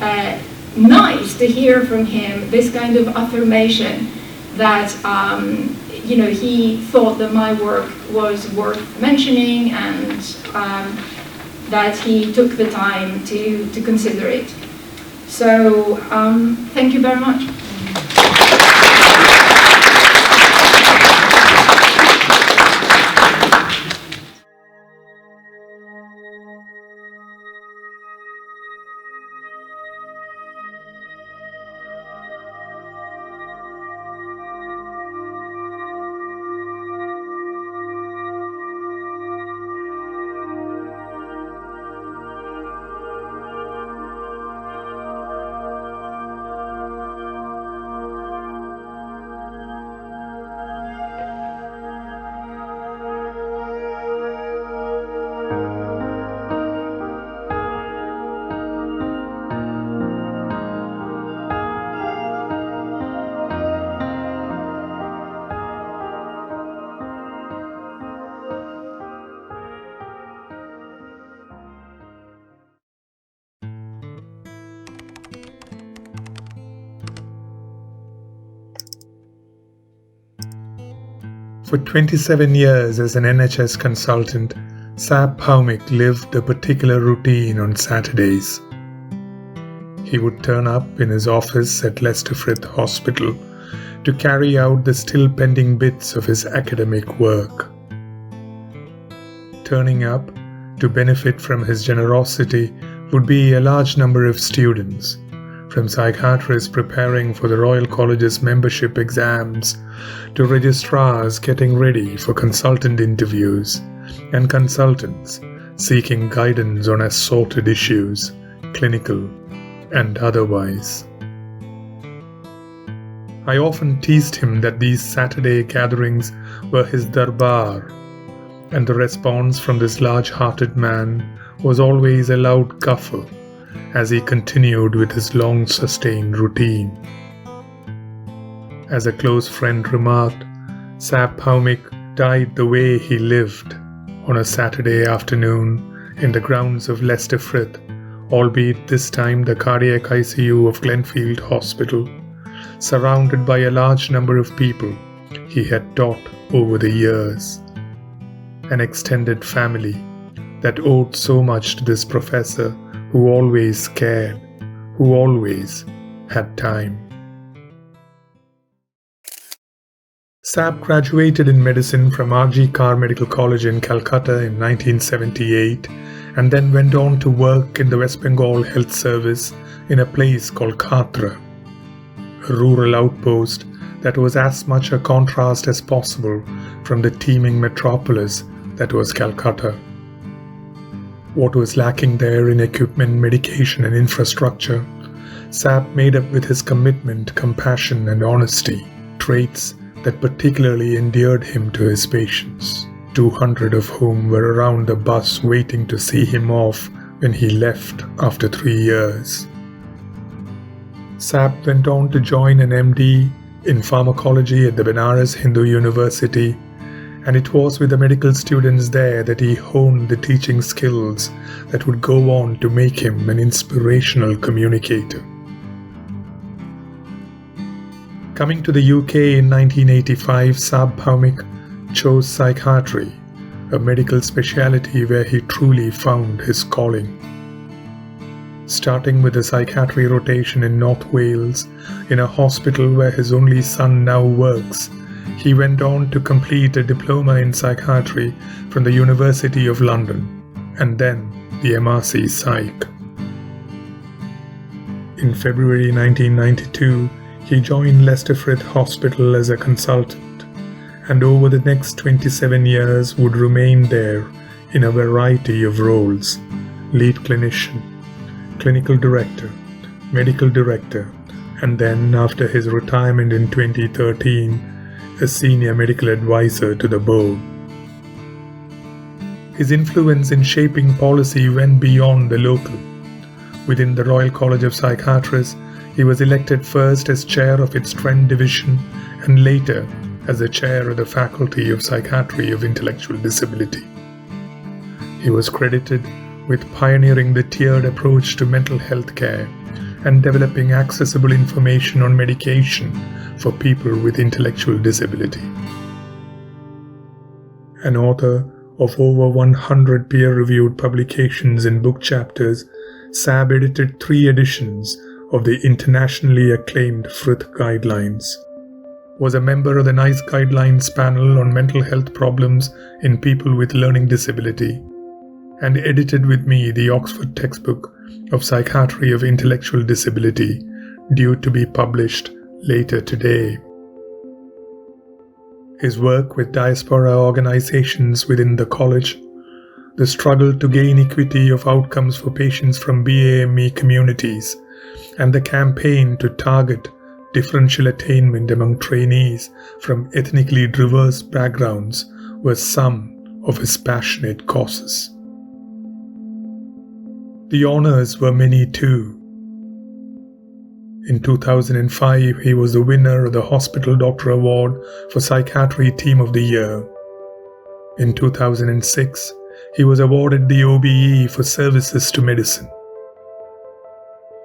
nice to hear from him this kind of affirmation that, you know, he thought that my work was worth mentioning, and that he took the time to consider it. So, thank you very much. For 27 years as an NHS consultant, Sab Bhaumik lived a particular routine on Saturdays. He would turn up in his office at Leicester Hospital to carry out the still pending bits of his academic work. Turning up to benefit from his generosity would be a large number of students, from psychiatrists preparing for the Royal College's membership exams to registrars getting ready for consultant interviews, and consultants seeking guidance on assorted issues, clinical and otherwise. I often teased him that these Saturday gatherings were his darbar, and the response from this large-hearted man was always a loud guffaw as he continued with his long-sustained routine. As a close friend remarked, Sab Bhaumik died the way he lived, on a Saturday afternoon in the grounds of Leicester, albeit this time the cardiac ICU of Glenfield Hospital, surrounded by a large number of people he had taught over the years. An extended family that owed so much to this professor who always cared, who always had time. Sab graduated in medicine from R.G. Carr Medical College in Calcutta in 1978 and then went on to work in the West Bengal Health Service in a place called Khatra. a rural outpost that was as much a contrast as possible from the teeming metropolis that was Calcutta. What was lacking there in equipment, medication, and infrastructure, Sab made up with his commitment, compassion, and honesty, traits that particularly endeared him to his patients, 200 of whom were around the bus waiting to see him off when he left after 3 years. Sab went on to join an MD in pharmacology at the Benares Hindu University, and it was with the medical students there that he honed the teaching skills that would go on to make him an inspirational communicator. Coming to the UK in 1985, Sab Bhaumik chose psychiatry, a medical specialty where he truly found his calling. Starting with a psychiatry rotation in North Wales, in a hospital where his only son now works, he went on to complete a diploma in psychiatry from the University of London, and then the RCPsych. In February 1992, he joined Leicester Hospital as a consultant, and over the next 27 years would remain there in a variety of roles: lead clinician, clinical director, medical director, and then, after his retirement in 2013, a senior medical advisor to the board. His influence in shaping policy went beyond the local. Within the Royal College of Psychiatrists, he was elected first as chair of its Trent division and later as the chair of the Faculty of Psychiatry of Intellectual Disability. He was credited with pioneering the tiered approach to mental health care and developing accessible information on medication for people with intellectual disability. An author of over 100 peer-reviewed publications in book chapters, Sab edited 3 editions of the internationally acclaimed Frith Guidelines, was a member of the NICE Guidelines panel on mental health problems in people with learning disability, and edited with me the Oxford textbook of Psychiatry of Intellectual Disability, due to be published later today. His work with diaspora organizations within the college, the struggle to gain equity of outcomes for patients from BAME communities, and the campaign to target differential attainment among trainees from ethnically diverse backgrounds were some of his passionate causes. The honors were many too. In 2005, he was the winner of the Hospital Doctor Award for Psychiatry Team of the Year. In 2006, he was awarded the OBE for services to medicine.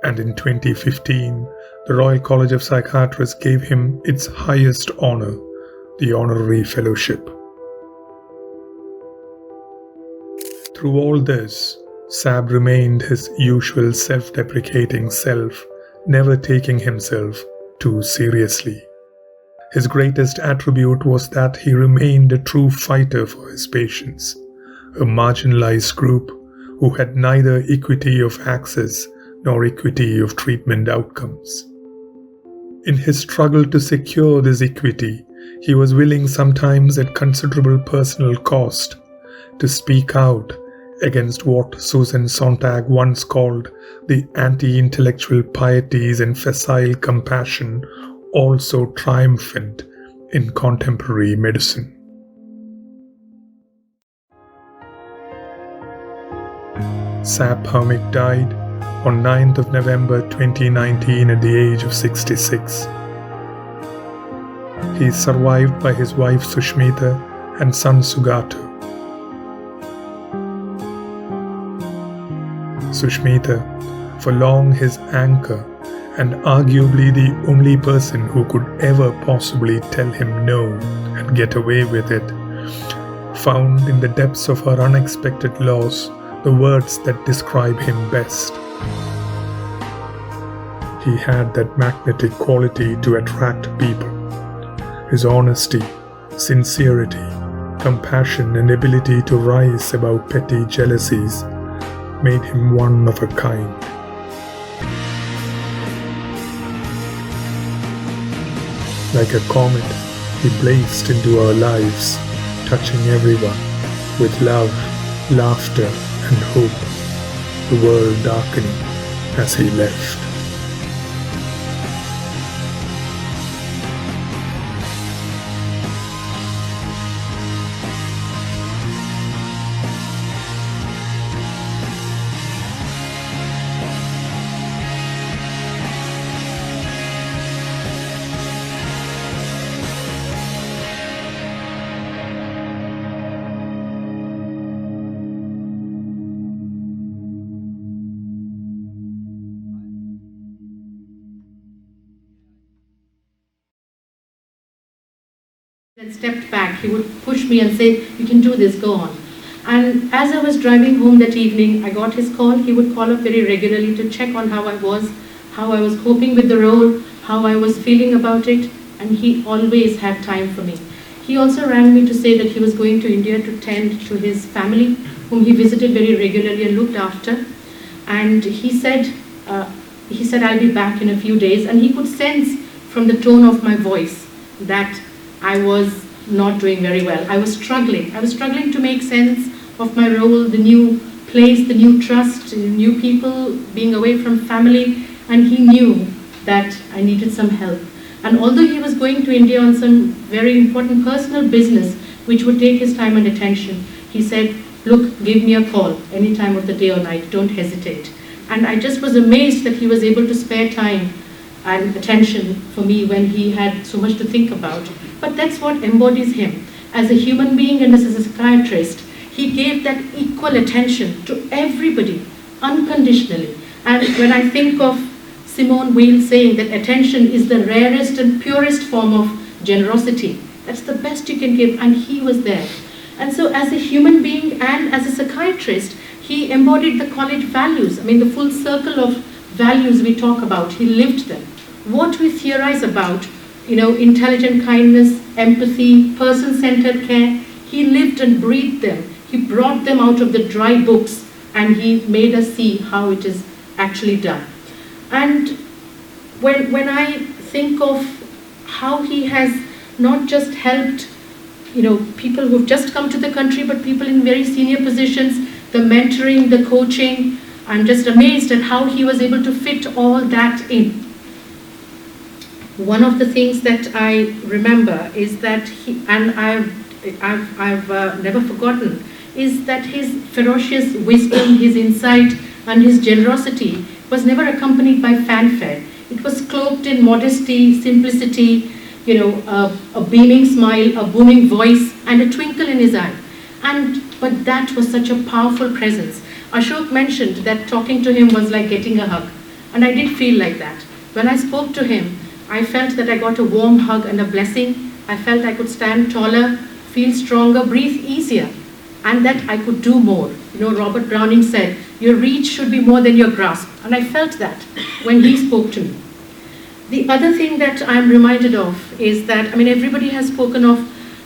And in 2015, the Royal College of Psychiatrists gave him its highest honor, the Honorary Fellowship. Through all this, Sab remained his usual self-deprecating self, never taking himself too seriously. His greatest attribute was that he remained a true fighter for his patients, a marginalized group who had neither equity of access nor equity of treatment outcomes. In his struggle to secure this equity, he was willing, sometimes at considerable personal cost, to speak out against what Susan Sontag once called the anti-intellectual pieties and facile compassion also triumphant in contemporary medicine. Sab Bhaumik died on 9th of November 2019 at the age of 66. He is survived by his wife Sushmita and son Sugatu. Sushmita, for long his anchor and arguably the only person who could ever possibly tell him no and get away with it, found in the depths of her unexpected loss the words that describe him best. He had that magnetic quality to attract people. His honesty, sincerity, compassion, and ability to rise above petty jealousies made him one of a kind. Like a comet, he blazed into our lives, touching everyone with love, laughter, and hope, the world darkening as he left. And stepped back, he would push me and say, "You can do this, go on." And as I was driving home that evening, I got his call. He would call up very regularly to check on how I was coping with the role, how I was feeling about it, and he always had time for me. He also rang me to say that he was going to India to tend to his family, whom he visited very regularly and looked after. And he said, "I'll be back in a few days." And he could sense from the tone of my voice that I was not doing very well. I was struggling. I was struggling to make sense of my role, the new place, the new trust, new people, being away from family, and he knew that I needed some help. And although he was going to India on some very important personal business, which would take his time and attention, he said, "Look, give me a call any time of the day or night, don't hesitate." And I just was amazed that he was able to spare time and attention for me when he had so much to think about. But that's what embodies him. As a human being and as a psychiatrist, he gave that equal attention to everybody, unconditionally. And when I think of Simone Weil saying that attention is the rarest and purest form of generosity, that's the best you can give, and he was there. And so as a human being and as a psychiatrist, he embodied the college values. I mean, the full circle of values we talk about, he lived them. What we theorize about, intelligent kindness, empathy, person-centered care, he lived and breathed them. He brought them out of the dry books and he made us see how it is actually done. And when I think of how he has not just helped, people who've just come to the country, but people in very senior positions, the mentoring, the coaching, I'm just amazed at how he was able to fit all that in. One of the things that I remember is that I've never forgotten, is that his ferocious wisdom, his insight, and his generosity was never accompanied by fanfare. It was cloaked in modesty, simplicity, a beaming smile, a booming voice, and a twinkle in his eye. But that was such a powerful presence. Ashok mentioned that talking to him was like getting a hug, and I did feel like that. When I spoke to him, I felt that I got a warm hug and a blessing. I felt I could stand taller, feel stronger, breathe easier, and that I could do more. Robert Browning said, "Your reach should be more than your grasp," and I felt that when he spoke to me. The other thing that I'm reminded of is that, everybody has spoken of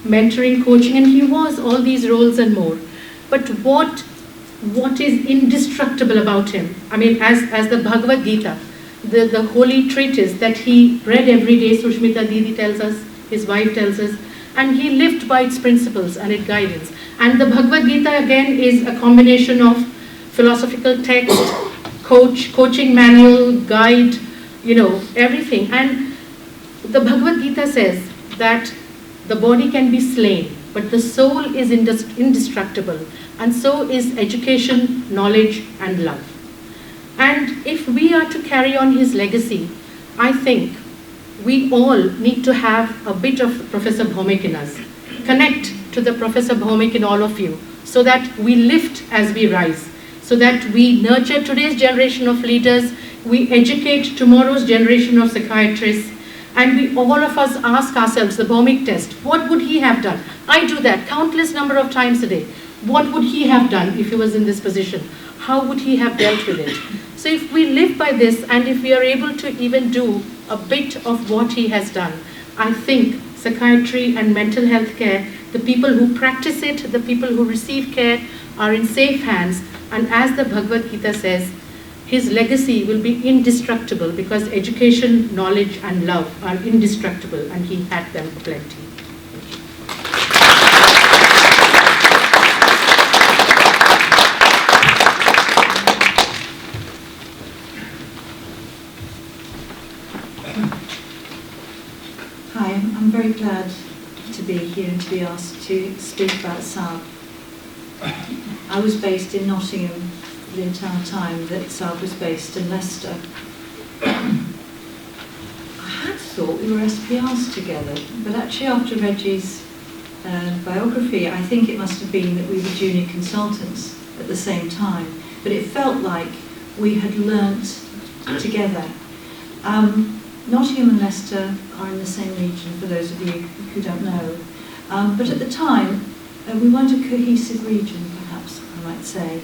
mentoring, coaching, and he was all these roles and more. But what is indestructible about him? As the Bhagavad Gita, the holy treatise that he read every day, Sushmita Didi tells us, his wife tells us, and he lived by its principles and its guidance. And the Bhagavad Gita again is a combination of philosophical text, coaching manual, guide, everything. And the Bhagavad Gita says that the body can be slain, but the soul is indestructible, and so is education, knowledge, and love. And if we are to carry on his legacy, I think we all need to have a bit of Professor Bhaumik in us. Connect to the Professor Bhaumik in all of you, so that we lift as we rise, so that we nurture today's generation of leaders, we educate tomorrow's generation of psychiatrists, and we all of us ask ourselves the Bhaumik test. What would he have done? I do that countless number of times a day. What would he have done if he was in this position? How would he have dealt with it? So if we live by this, and if we are able to even do a bit of what he has done, I think psychiatry and mental health care, the people who practice it, the people who receive care, are in safe hands. And as the Bhagavad Gita says, his legacy will be indestructible, because education, knowledge and love are indestructible, and he had them plenty. Hi, I'm very glad to be here and to be asked to speak about Sab. I was based in Nottingham the entire time that Sab was based in Leicester. I had thought we were SPRs together, but actually after Reggie's biography, I think it must have been that we were junior consultants at the same time, but it felt like we had learnt together. Nottingham and Leicester are in the same region, for those of you who don't know. But at the time, we weren't a cohesive region, perhaps I might say.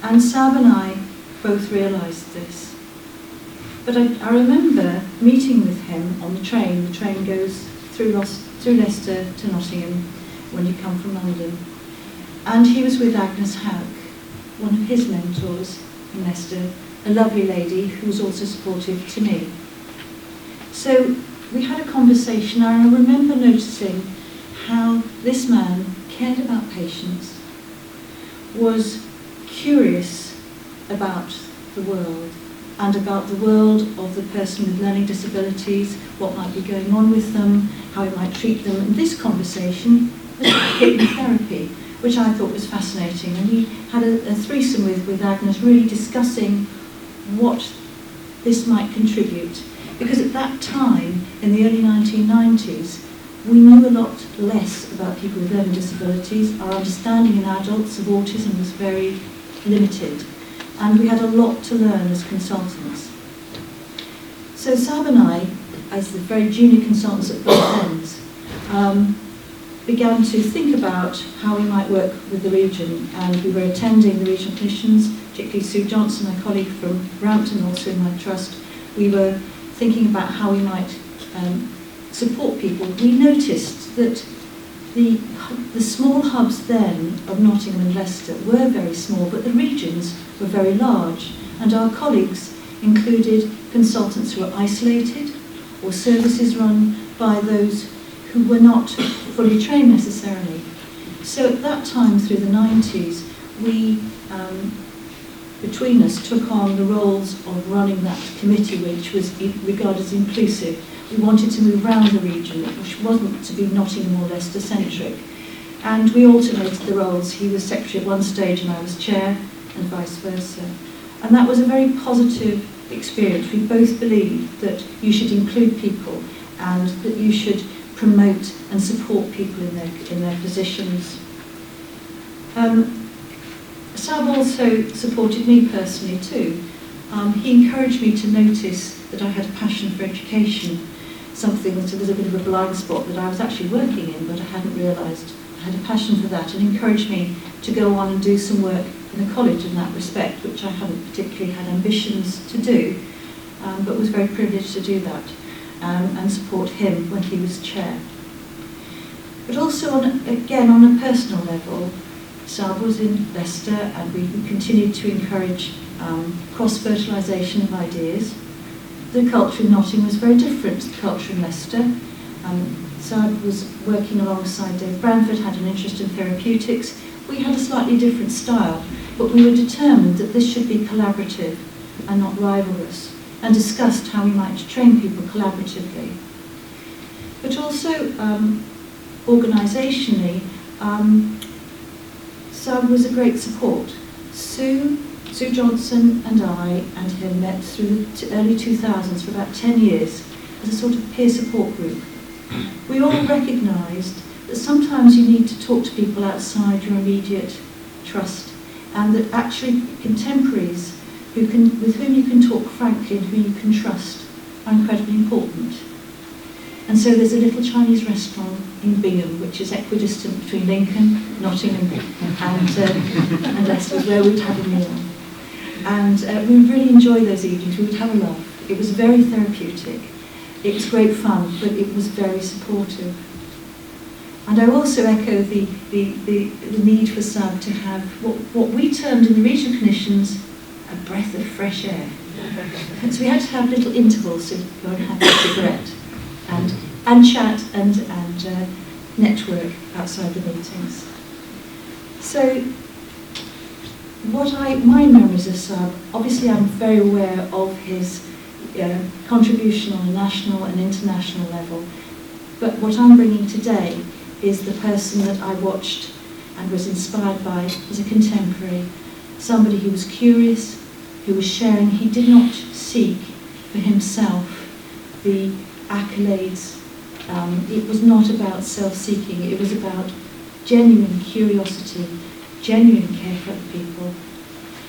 And Sab and I both realised this. But I remember meeting with him on the train. The train goes through Leicester to Nottingham when you come from London. And he was with Agnes Hauk, one of his mentors in Leicester, a lovely lady who was also supportive to me. So we had a conversation, and I remember noticing how this man cared about patients, was curious about the world, and about the world of the person with learning disabilities, what might be going on with them, how he might treat them. And this conversation was about hypnotherapy, which I thought was fascinating. And he had a threesome with Agnes, really discussing what this might contribute. Because at that time, in the early 1990s, we knew a lot less about people with learning disabilities. Our understanding in adults of autism was very limited, and we had a lot to learn as consultants. So Sab and I, as the very junior consultants at both ends, began to think about how we might work with the region, and we were attending the regional commissions, particularly Sue Johnson, my colleague from Brampton, also in my trust. We were thinking about how we might support people. We noticed that the small hubs then of Nottingham and Leicester were very small, but the regions were very large, and our colleagues included consultants who were isolated or services run by those who were not fully trained necessarily. So at that time, through the 90s, we between us took on the roles of running that committee, which was regarded as inclusive. We wanted to move around the region, which wasn't to be Nottingham or Leicester centric. And we alternated the roles. He was secretary at one stage and I was chair, and vice versa. And that was a very positive experience. We both believed that you should include people and that you should promote and support people in their positions. Sab also supported me personally too. He encouraged me to notice that I had a passion for education, something that was a bit of a blind spot that I was actually working in, but I hadn't realised I had a passion for that, and encouraged me to go on and do some work in the college in that respect, which I hadn't particularly had ambitions to do, but was very privileged to do that, and support him when he was chair. But also, again, on a personal level, Sab was in Leicester, and we continued to encourage cross-fertilisation of ideas. The culture in Nottingham was very different to the culture in Leicester. Sab was working alongside Dave Branford, had an interest in therapeutics. We had a slightly different style, but we were determined that this should be collaborative and not rivalrous, and discussed how we might train people collaboratively. But also, organisationally, Sab was a great support. Sue Johnson and I and him met through the early 2000s for about 10 years as a sort of peer support group. We all recognised that sometimes you need to talk to people outside your immediate trust, and that actually contemporaries with whom you can talk frankly and who you can trust are incredibly important. And so there's a little Chinese restaurant in Bingham, which is equidistant between Lincoln, Nottingham and Leicester, where we'd have a meal. And we would really enjoy those evenings. We would have a laugh. It was very therapeutic. It was great fun, but it was very supportive. And I also echo the need for Sab to have what we termed in the regional clinicians a breath of fresh air. So we had to have little intervals to go and have a cigarette and chat and network outside the meetings. So my memories of Sab, obviously I'm very aware of his contribution on a national and international level, but what I'm bringing today is the person that I watched and was inspired by as a contemporary, somebody who was curious, who was sharing. He did not seek for himself the accolades. It was not about self-seeking, it was about genuine curiosity, genuine care for other people.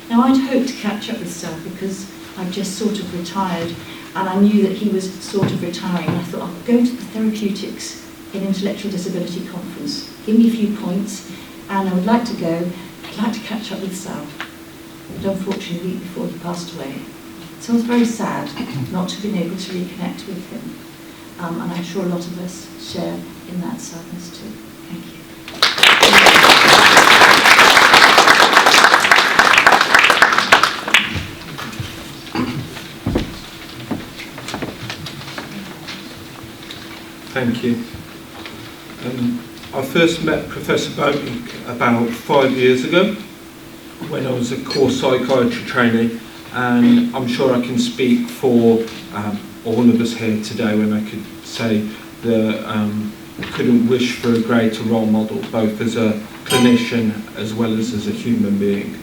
Now I'd hoped to catch up with Sab because I'd just sort of retired and I knew that he was sort of retiring. I thought I'll go to the Therapeutics in Intellectual Disability Conference, give me a few points, and I would like to go. I'd like to catch up with Sab. But unfortunately, a week before he passed away. So I was very sad not to have been able to reconnect with him. And I'm sure a lot of us share in that sadness too. Thank you. Thank you. I first met Professor Bhaumik about 5 years ago when I was a core psychiatry trainee, and I'm sure I can speak for all of us here today when I could say that couldn't wish for a greater role model, both as a clinician as well as a human being.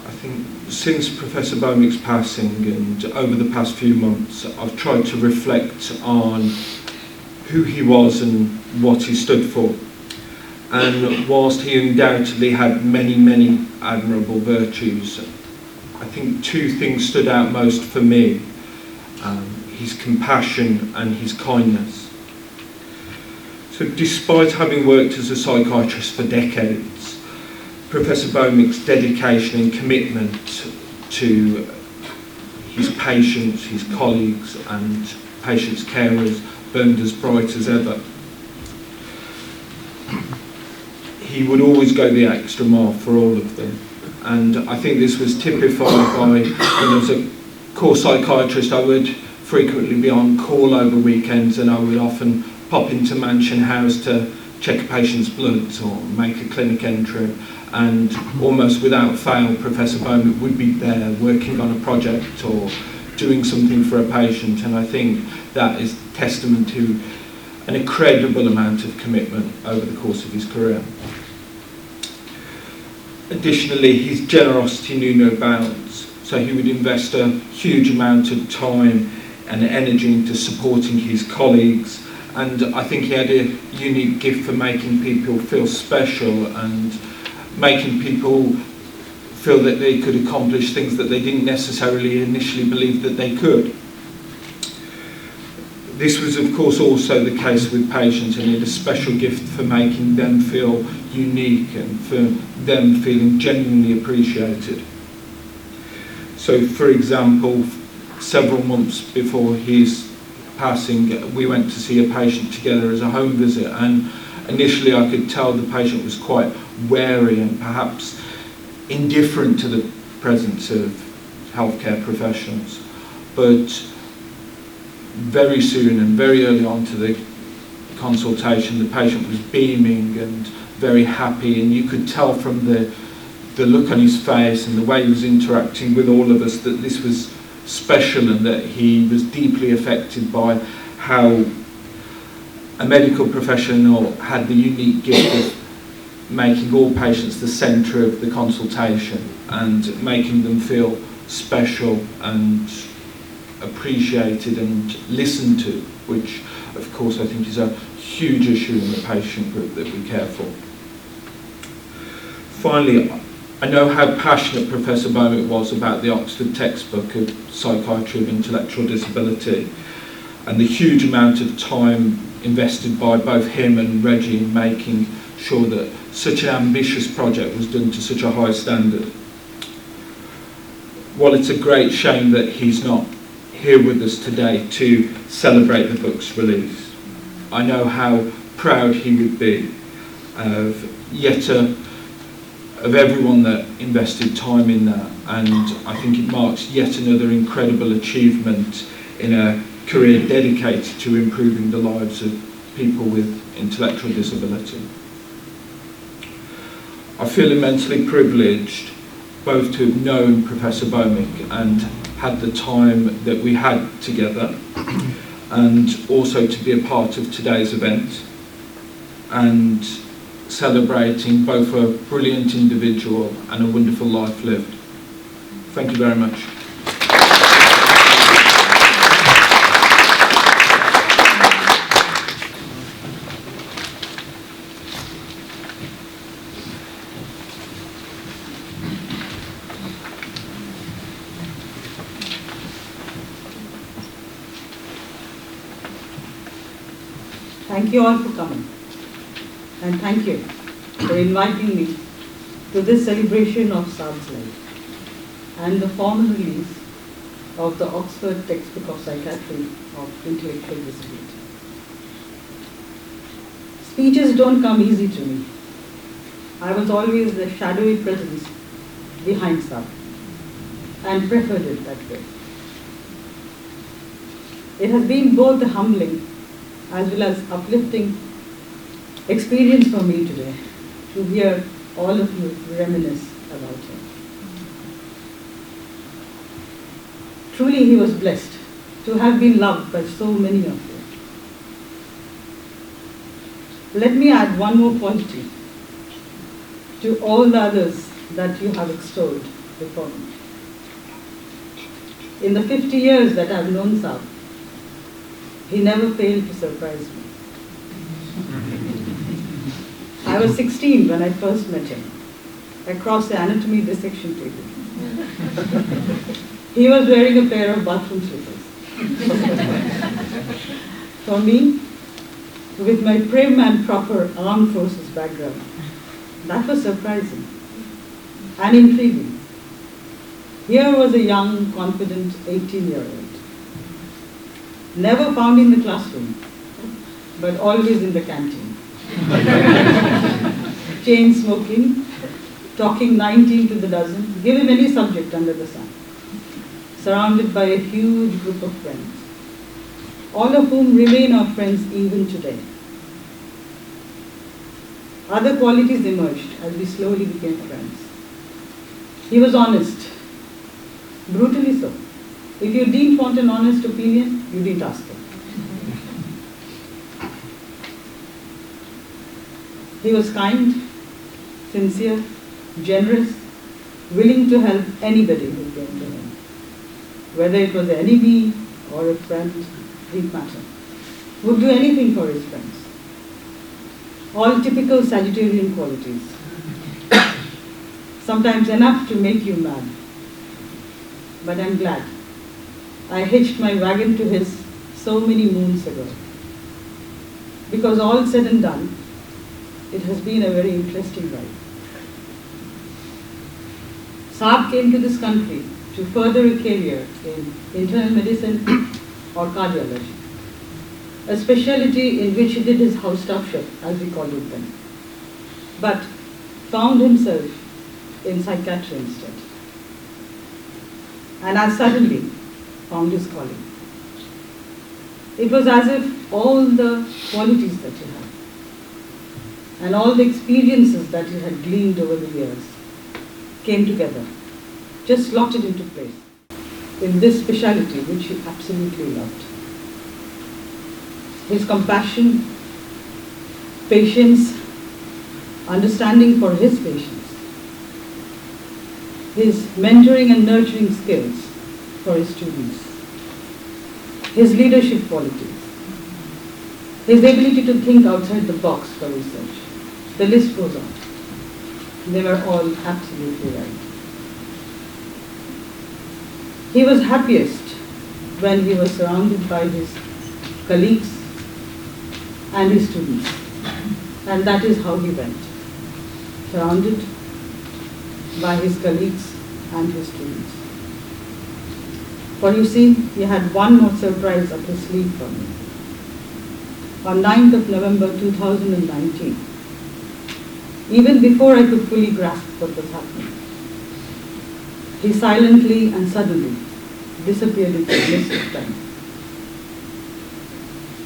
I think since Professor Bhaumik's passing and over the past few months, I've tried to reflect on who he was and what he stood for. And whilst he undoubtedly had many, many admirable virtues, I think two things stood out most for me: his compassion and his kindness. So despite having worked as a psychiatrist for decades, Professor Bhaumik's dedication and commitment to his patients, his colleagues and patients' carers burned as bright as ever. He would always go the extra mile for all of them. And I think this was typified by, when I was a core psychiatrist, I would frequently be on call over weekends, and I would often pop into Mansion House to check a patient's bloods or make a clinic entry. And almost without fail, Professor Bhaumik would be there working on a project or doing something for a patient. And I think that is testament to an incredible amount of commitment over the course of his career. Additionally, his generosity knew no bounds, so he would invest a huge amount of time and energy into supporting his colleagues, and I think he had a unique gift for making people feel special and making people feel that they could accomplish things that they didn't necessarily initially believe that they could. This was of course also the case with patients, and he had a special gift for making them feel unique and for them feeling genuinely appreciated. So for example, several months before his passing, we went to see a patient together as a home visit, and initially I could tell the patient was quite wary and perhaps indifferent to the presence of healthcare professionals. But very soon and very early on to the consultation, the patient was beaming and very happy, and you could tell from the look on his face and the way he was interacting with all of us that this was special and that he was deeply affected by how a medical professional had the unique gift of making all patients the centre of the consultation and making them feel special and appreciated and listened to, which of course I think is a huge issue in the patient group that we care for. Finally, I know how passionate Professor Bhaumik was about the Oxford textbook of Psychiatry of Intellectual Disability and the huge amount of time invested by both him and Reggie in making sure that such an ambitious project was done to such a high standard. While it's a great shame that he's not here with us today to celebrate the book's release, I know how proud he would be of yet of everyone that invested time in that, and I think it marks yet another incredible achievement in a career dedicated to improving the lives of people with intellectual disability. I feel immensely privileged both to have known Professor Bhaumik and had the time that we had together, and also to be a part of today's event and celebrating both a brilliant individual and a wonderful life lived. Thank you very much. Thank you all for coming, and thank you for inviting me to this celebration of Sab's life and the formal release of the Oxford Textbook of Psychiatry of Intellectual Disability. Speeches don't come easy to me. I was always the shadowy presence behind Sab and preferred it that way. It has been both a humbling as well as uplifting experience for me today to hear all of you reminisce about him. Truly, he was blessed to have been loved by so many of you. Let me add one more quality to all the others that you have extolled before me. In the 50 years that I've known Sab, he never failed to surprise me. I was 16 when I first met him, across the anatomy dissection table. He was wearing a pair of bathroom slippers. For me, with my prim and proper armed forces background, that was surprising and intriguing. Here was a young, confident 18-year-old. Never found in the classroom, but always in the canteen. Chain smoking, talking 19 to the dozen, give him any subject under the sun. Surrounded by a huge group of friends, all of whom remain our friends even today. Other qualities emerged as we slowly became friends. He was honest, brutally so. If you didn't want an honest opinion, you didn't ask him. He was kind, sincere, generous, willing to help anybody who came to him. Whether it was an enemy or a friend, didn't matter. Would do anything for his friends. All typical Sagittarian qualities. Sometimes enough to make you mad. But I'm glad I hitched my wagon to his so many moons ago. Because all said and done, it has been a very interesting ride. Sab came to this country to further a career in internal medicine or cardiology, a specialty in which he did his house staffship, as we called it then, but found himself in psychiatry instead, and as suddenly found his calling. It was as if all the qualities that he had and all the experiences that he had gleaned over the years came together, just slotted into place in this specialty which he absolutely loved. His compassion, patience, understanding for his patients, his mentoring and nurturing skills for his students, his leadership qualities, his ability to think outside the box for research. The list goes on. They were all absolutely right. He was happiest when he was surrounded by his colleagues and his students. And that is how he went. Surrounded by his colleagues and his students. For you see, he had one more surprise up his sleeve for me. On 9th of November 2019, even before I could fully grasp what was happening. He silently and suddenly disappeared into the mist of time.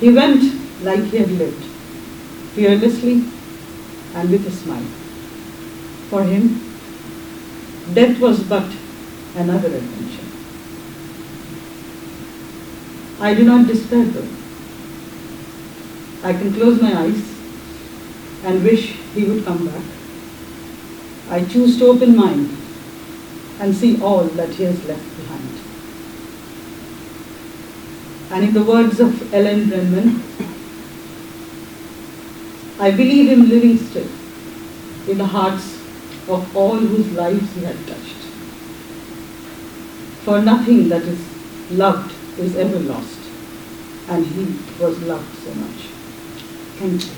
He went like he had lived, fearlessly and with a smile. For him, death was but another adventure. I do not despair though. I can close my eyes and wish he would come back. I choose to open mine and see all that he has left behind. And in the words of Ellen Brenman, I believe him living still in the hearts of all whose lives he had touched. For nothing that is loved is ever lost, and he was loved so much. Thank you.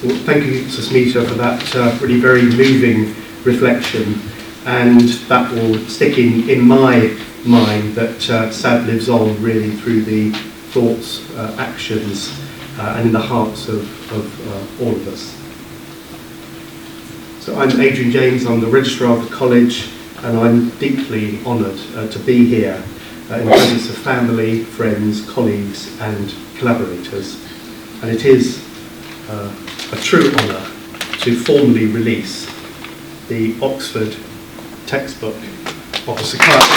Well, thank you, Susmita, for that really very moving reflection, and that will stick in my mind that Sab lives on really through the thoughts, actions, and in the hearts of all of us. So I'm Adrian James, I'm the Registrar of the College, and I'm deeply honoured to be here in the presence of family, friends, colleagues and collaborators. And it is a true honour to formally release the Oxford textbook of a psychiatrist.